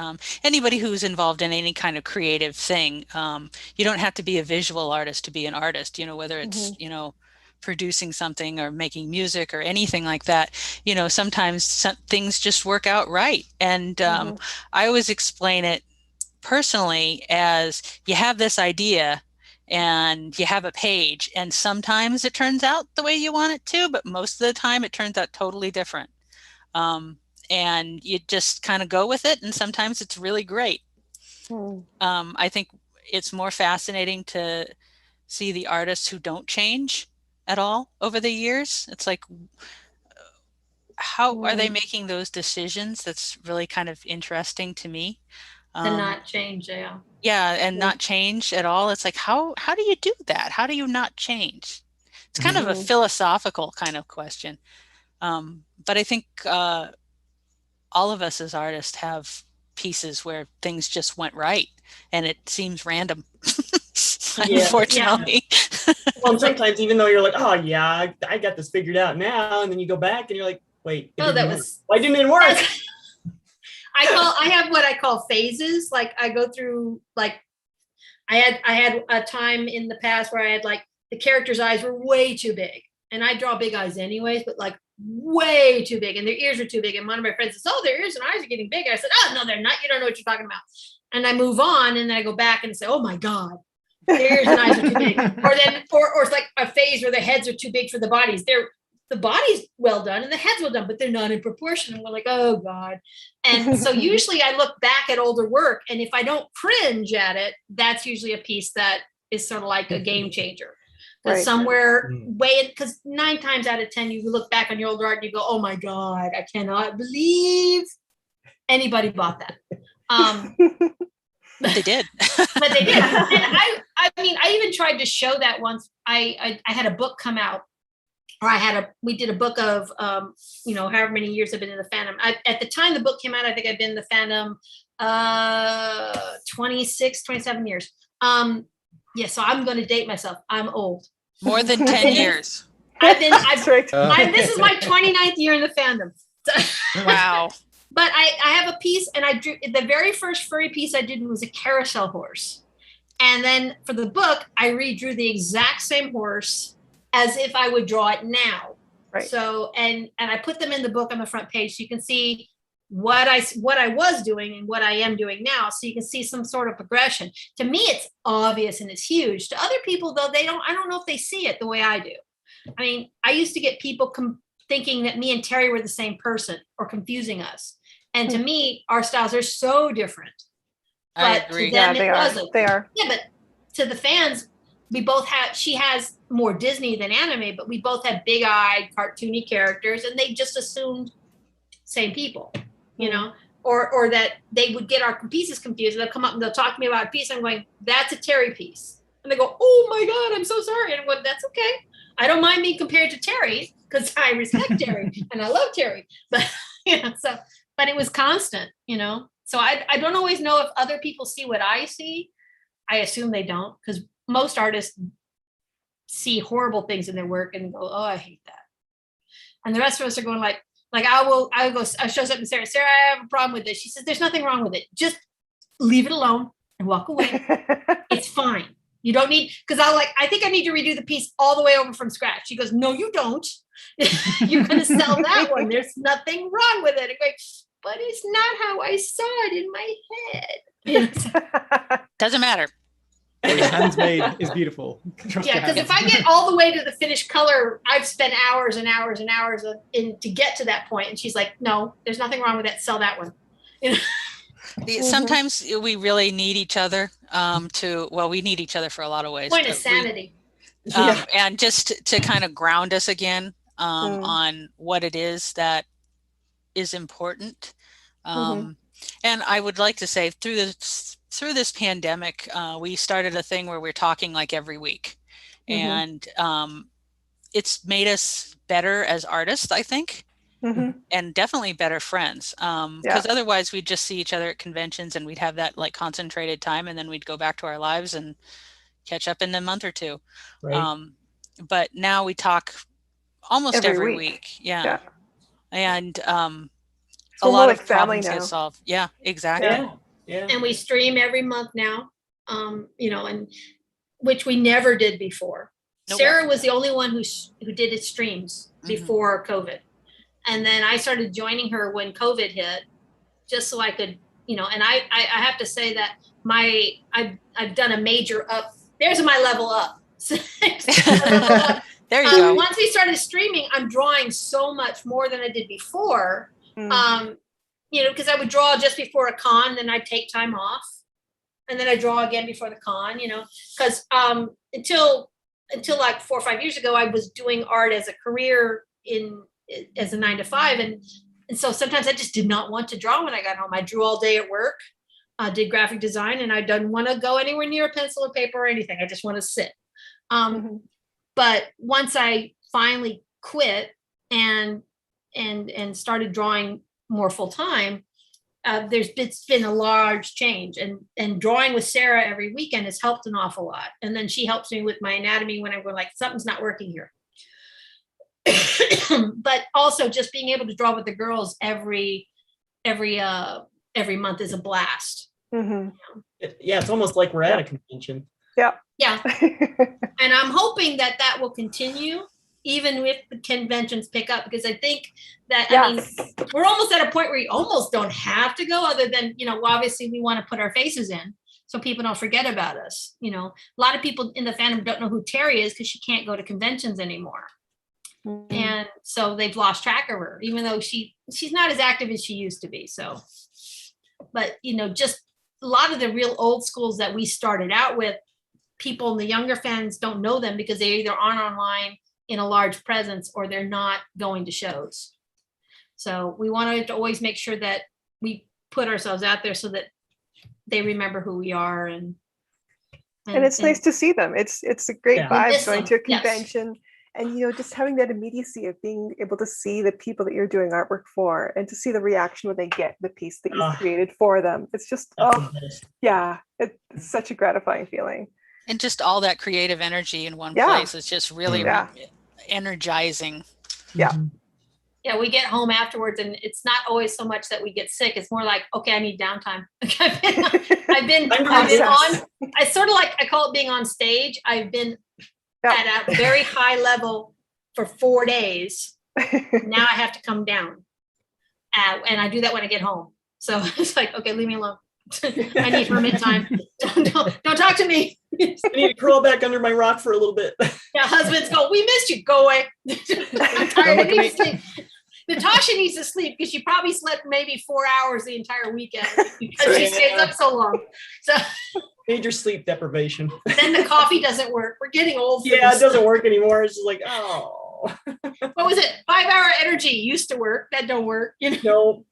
anybody who's involved in any kind of creative thing, you don't have to be a visual artist to be an artist, you know, whether it's, you know, producing something or making music or anything like that. You know, sometimes things just work out right. And I always explain it personally as you have this idea and you have a page, and sometimes it turns out the way you want it to, but most of the time it turns out totally different. And you just kind of go with it, and sometimes it's really great. I think it's more fascinating to see the artists who don't change at all over the years. It's like, how are they making those decisions? That's really kind of interesting to me. To not change, and not change at all. It's like, how do you do that? How do you not change? It's kind of a philosophical kind of question. But I think all of us as artists have pieces where things just went right, and it seems random. Unfortunately. Well, sometimes even though you're like, oh yeah, I got this figured out now, and then you go back and you're like, wait, why didn't it work? I have what I call phases. Like I go through, like I had a time in the past where I had, like, the character's eyes were way too big, and I draw big eyes anyways, but like way too big, and their ears are too big. And one of my friends says, oh, their ears and eyes are getting big. I said, oh no, they're not. You don't know what you're talking about. And I move on, and then I go back and say, oh my God, their ears and eyes are too big. Or it's like a phase where the heads are too big for the bodies. The body's well done and the head's well done, but they're not in proportion. And we're like, oh God. And so usually I look back at older work, and if I don't cringe at it, that's usually a piece that is sort of like a game changer. Because somewhere because 9 times out of 10, you look back on your older art and you go, oh my God, I cannot believe anybody bought that. But they did. But they did. And I mean, I even tried to show that once. I had a book come out. Or we did a book of, however many years I've been in the fandom. At the time the book came out, I think I've been in the fandom 26, 27 years. So I'm going to date myself. I'm old. More than 10 years. This is my 29th year in the fandom. Wow. But I have a piece, and I drew, the very first furry piece I did was a carousel horse. And then for the book, I redrew the exact same horse as if I would draw it now. Right. So, and I put them in the book on the front page, so you can see what I was doing and what I am doing now. So you can see some sort of progression. To me, it's obvious and it's huge. To other people, though, I don't know if they see it the way I do. I mean, I used to get people thinking that me and Terry were the same person, or confusing us. And to me, our styles are so different. I agree. To them, they wasn't. They are. Yeah, but to the fans, we both she has more Disney than anime, but we both have big-eyed, cartoony characters, and they just assumed same people, you know, or that they would get our pieces confused. They'll come up and they'll talk to me about a piece. I'm going, that's a Terry piece. And they go, oh my God, I'm so sorry. And I'm going, that's okay. I don't mind being compared to Terry, because I respect Terry and I love Terry. But, but it was constant, So I don't always know if other people see what I see. I assume they don't, because most artists see horrible things in their work and go, oh, I hate that. And the rest of us are going like I shows up and Sarah, I have a problem with this. She says, there's nothing wrong with it. Just leave it alone and walk away. It's fine. You don't need, because I think I need to redo the piece all the way over from scratch. She goes, no, you don't. You're going to sell that one. There's nothing wrong with it. I'm going, but it's not how I saw it in my head. Doesn't matter. Handmade is beautiful. Yeah, because if I get all the way to the finished color, I've spent hours and hours and hours to get to that point. And she's like, no, there's nothing wrong with that. Sell that one. Sometimes we really need each other we need each other for a lot of ways. Point of sanity. And just to kind of ground us again on what it is that is important. And I would like to say through this pandemic, we started a thing where we're talking like every week, and it's made us better as artists, I think. and definitely better friends. Because otherwise we'd just see each other at conventions and we'd have that like concentrated time, and then we'd go back to our lives and catch up in a month or two. Right. But now we talk almost every week. Yeah. And so a lot of like problems now. get solved. Yeah, exactly. Yeah. And we stream every month now, and which we never did before. Nope. Sarah was the only one who did its streams before COVID. And then I started joining her when COVID hit, just so I could, and I have to say that I've done a major up. There's my level up. There you go. Once we started streaming, I'm drawing so much more than I did before. Because I would draw just before a con, then I'd take time off, and then I draw again before the con. Because until like 4 or 5 years ago, I was doing art as a career as a 9 to 5, and so sometimes I just did not want to draw when I got home. I drew all day at work, did graphic design, and I didn't want to go anywhere near a pencil or paper or anything. I just want to sit. But once I finally quit and started drawing more full time, it's been a large change, and drawing with Sarah every weekend has helped an awful lot. And then she helps me with my anatomy when I'm going like, something's not working here. But also just being able to draw with the girls every month is a blast. It's almost like we're at a convention. Yeah. And I'm hoping that will continue even if the conventions pick up, because I think that, I mean, we're almost at a point where you almost don't have to go, other than, obviously we want to put our faces in so people don't forget about us. A lot of people in the fandom don't know who Terry is because she can't go to conventions anymore. And so they've lost track of her, even though she's not as active as she used to be. So, but, just a lot of the real old schools that we started out with, people in the younger fans don't know them because they either aren't online in a large presence or they're not going to shows. So we wanted to always make sure that we put ourselves out there so that they remember who we are. And it's nice to see them. It's a great vibe going to a convention. Yes. And just having that immediacy of being able to see the people that you're doing artwork for, and to see the reaction when they get the piece that you created for them. It's just it's such a gratifying feeling. And just all that creative energy in one place is just really energizing. Yeah. Yeah, we get home afterwards, and it's not always so much that we get sick. It's more like, okay, I need downtime. I've been on. I sort of I call it being on stage. I've been at a very high level for 4 days. Now I have to come down, and I do that when I get home. So it's like, okay, leave me alone. I need hermit time. Don't talk to me. I need to crawl back under my rock for a little bit. Yeah, husbands go, we missed you. Go away. I'm tired. I need to sleep. Natasha needs to sleep because she probably slept maybe 4 hours the entire weekend because she stays up so long. So major sleep deprivation. Then the coffee doesn't work. We're getting old. It doesn't work anymore. It's just like, oh. What was it? 5 Hour Energy used to work. That don't work. Nope.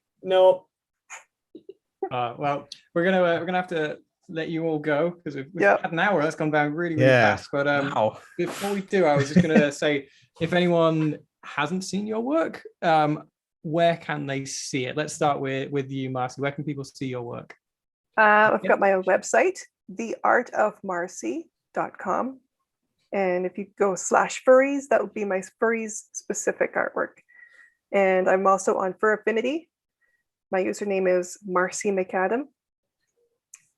Well, we're gonna have to let you all go because we've had an hour. That's gone down really fast. But before we do, I was just gonna say, if anyone hasn't seen your work, where can they see it? Let's start with you, Marci. Where can people see your work? I've got my own website, theartofmarci.com, and if you go /furries, that would be my furries specific artwork. And I'm also on Fur Affinity. My username is Marci McAdam.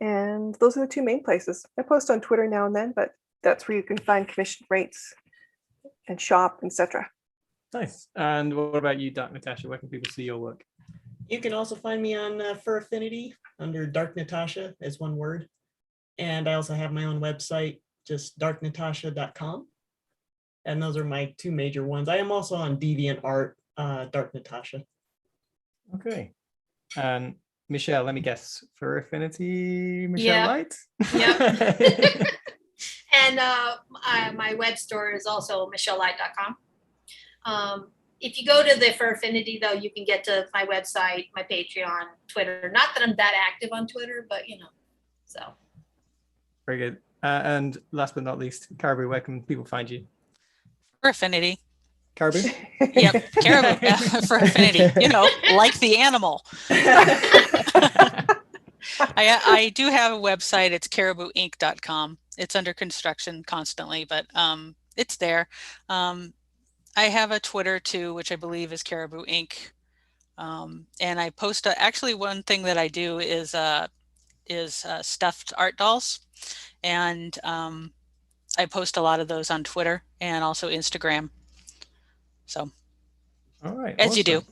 And those are the two main places. I post on Twitter now and then, but that's where you can find commission rates and shop, etc. Nice. And what about you, Dark Natasha? Where can people see your work? You can also find me on Fur Affinity under Dark Natasha as one word. And I also have my own website, just darknatasha.com. And those are my two major ones. I am also on DeviantArt, Dark Natasha. Okay. And Michele, let me guess, Fur Affinity, Michele Light? Yeah. And my web store is also michellelight.com. If you go to the Fur Affinity, though, you can get to my website, my Patreon, Twitter. Not that I'm that active on Twitter, but so. Very good. And last but not least, Caribou, where can people find you? Fur Affinity. Caribou? Yep, Caribou for affinity. You know, like the animal. I do have a website. It's caribouinc.com. It's under construction constantly, but it's there. I have a Twitter too, which I believe is Caribou Inc. And I post actually one thing that I do is stuffed art dolls, and I post a lot of those on Twitter and also Instagram. So, all right, as awesome. You do.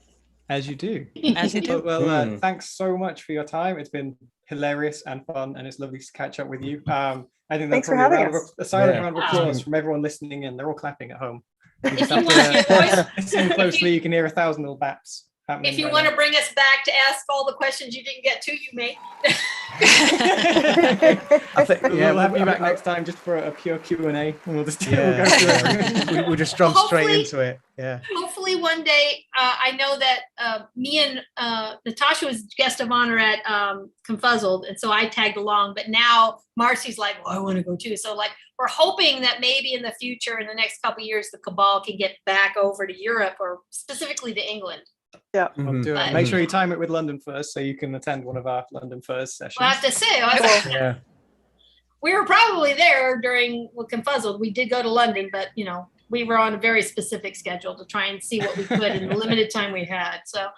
As you do. As you do. Well, thanks so much for your time. It's been hilarious and fun, and it's lovely to catch up with you. I think that's probably a silent round of applause from everyone listening in. They're all clapping at home. You just have to listen closely. You can hear 1,000 little baps. If you want to bring us back to ask all the questions you didn't get to, you may. I think we'll have you back next time just for a pure Q&A, and we'll just we'll go through it. We'll just jump straight into it. Yeah. Hopefully one day, I know that me and Natasha was guest of honor at Confuzzled, and so I tagged along. But now Marci's like, well, I want to go too. So like, we're hoping that maybe in the future, in the next couple of years, the Cabal can get back over to Europe or specifically to England. Yeah, we'll do it. Make sure you time it with LondonFurs so you can attend one of our LondonFurs sessions. Well, I have to say, we were probably there during Confuzzled. We did go to London, but you know, we were on a very specific schedule to try and see what we could in the limited time we had. So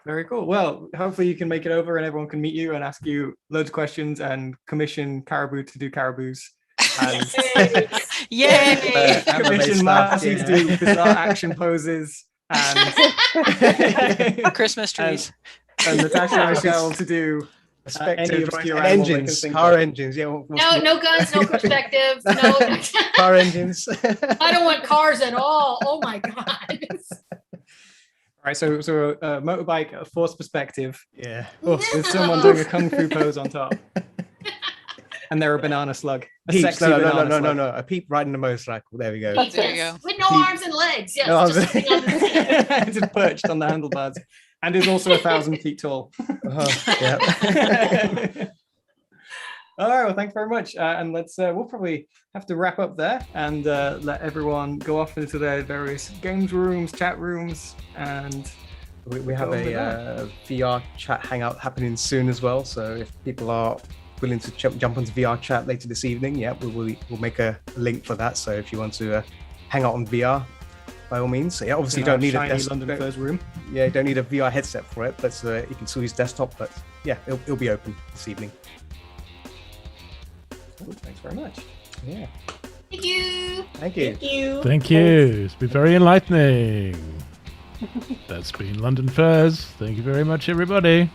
very cool. Well, hopefully you can make it over and everyone can meet you and ask you loads of questions and commission Caribou to do Caribous. And yay! Commission Marci to do bizarre action poses. And Christmas trees. And Natasha and Michele to do any obscure engines, car engines. Yeah. No guns, no perspectives, no car engines. I don't want cars at all. Oh my god. All right, so a motorbike, a forced perspective. Yeah. With someone doing a kung fu pose on top. And they're a banana slug. A Peeps, sexy banana slug. No. A peep riding a motorcycle. There we go. There you go. With no arms and legs. Yes. It's just perched on the handlebars. And is also 1,000 feet tall. Yeah. All right, well, thanks very much. And we'll probably have to wrap up there and let everyone go off into their various games rooms, chat rooms, and we have a VR chat hangout happening soon as well. So if people are willing to jump onto VR chat later this evening, we'll make a link for that. So if you want to hang out on VR, by all means. So, obviously you don't need a LondonFurs room. Yeah, you don't need a VR headset for it, but you can still use desktop. But yeah, it'll be open this evening. Cool. Thanks very much. Yeah. Thank you. Thank you. Thank you. Thank you. It's been very enlightening. That's been LondonFurs. Thank you very much, everybody.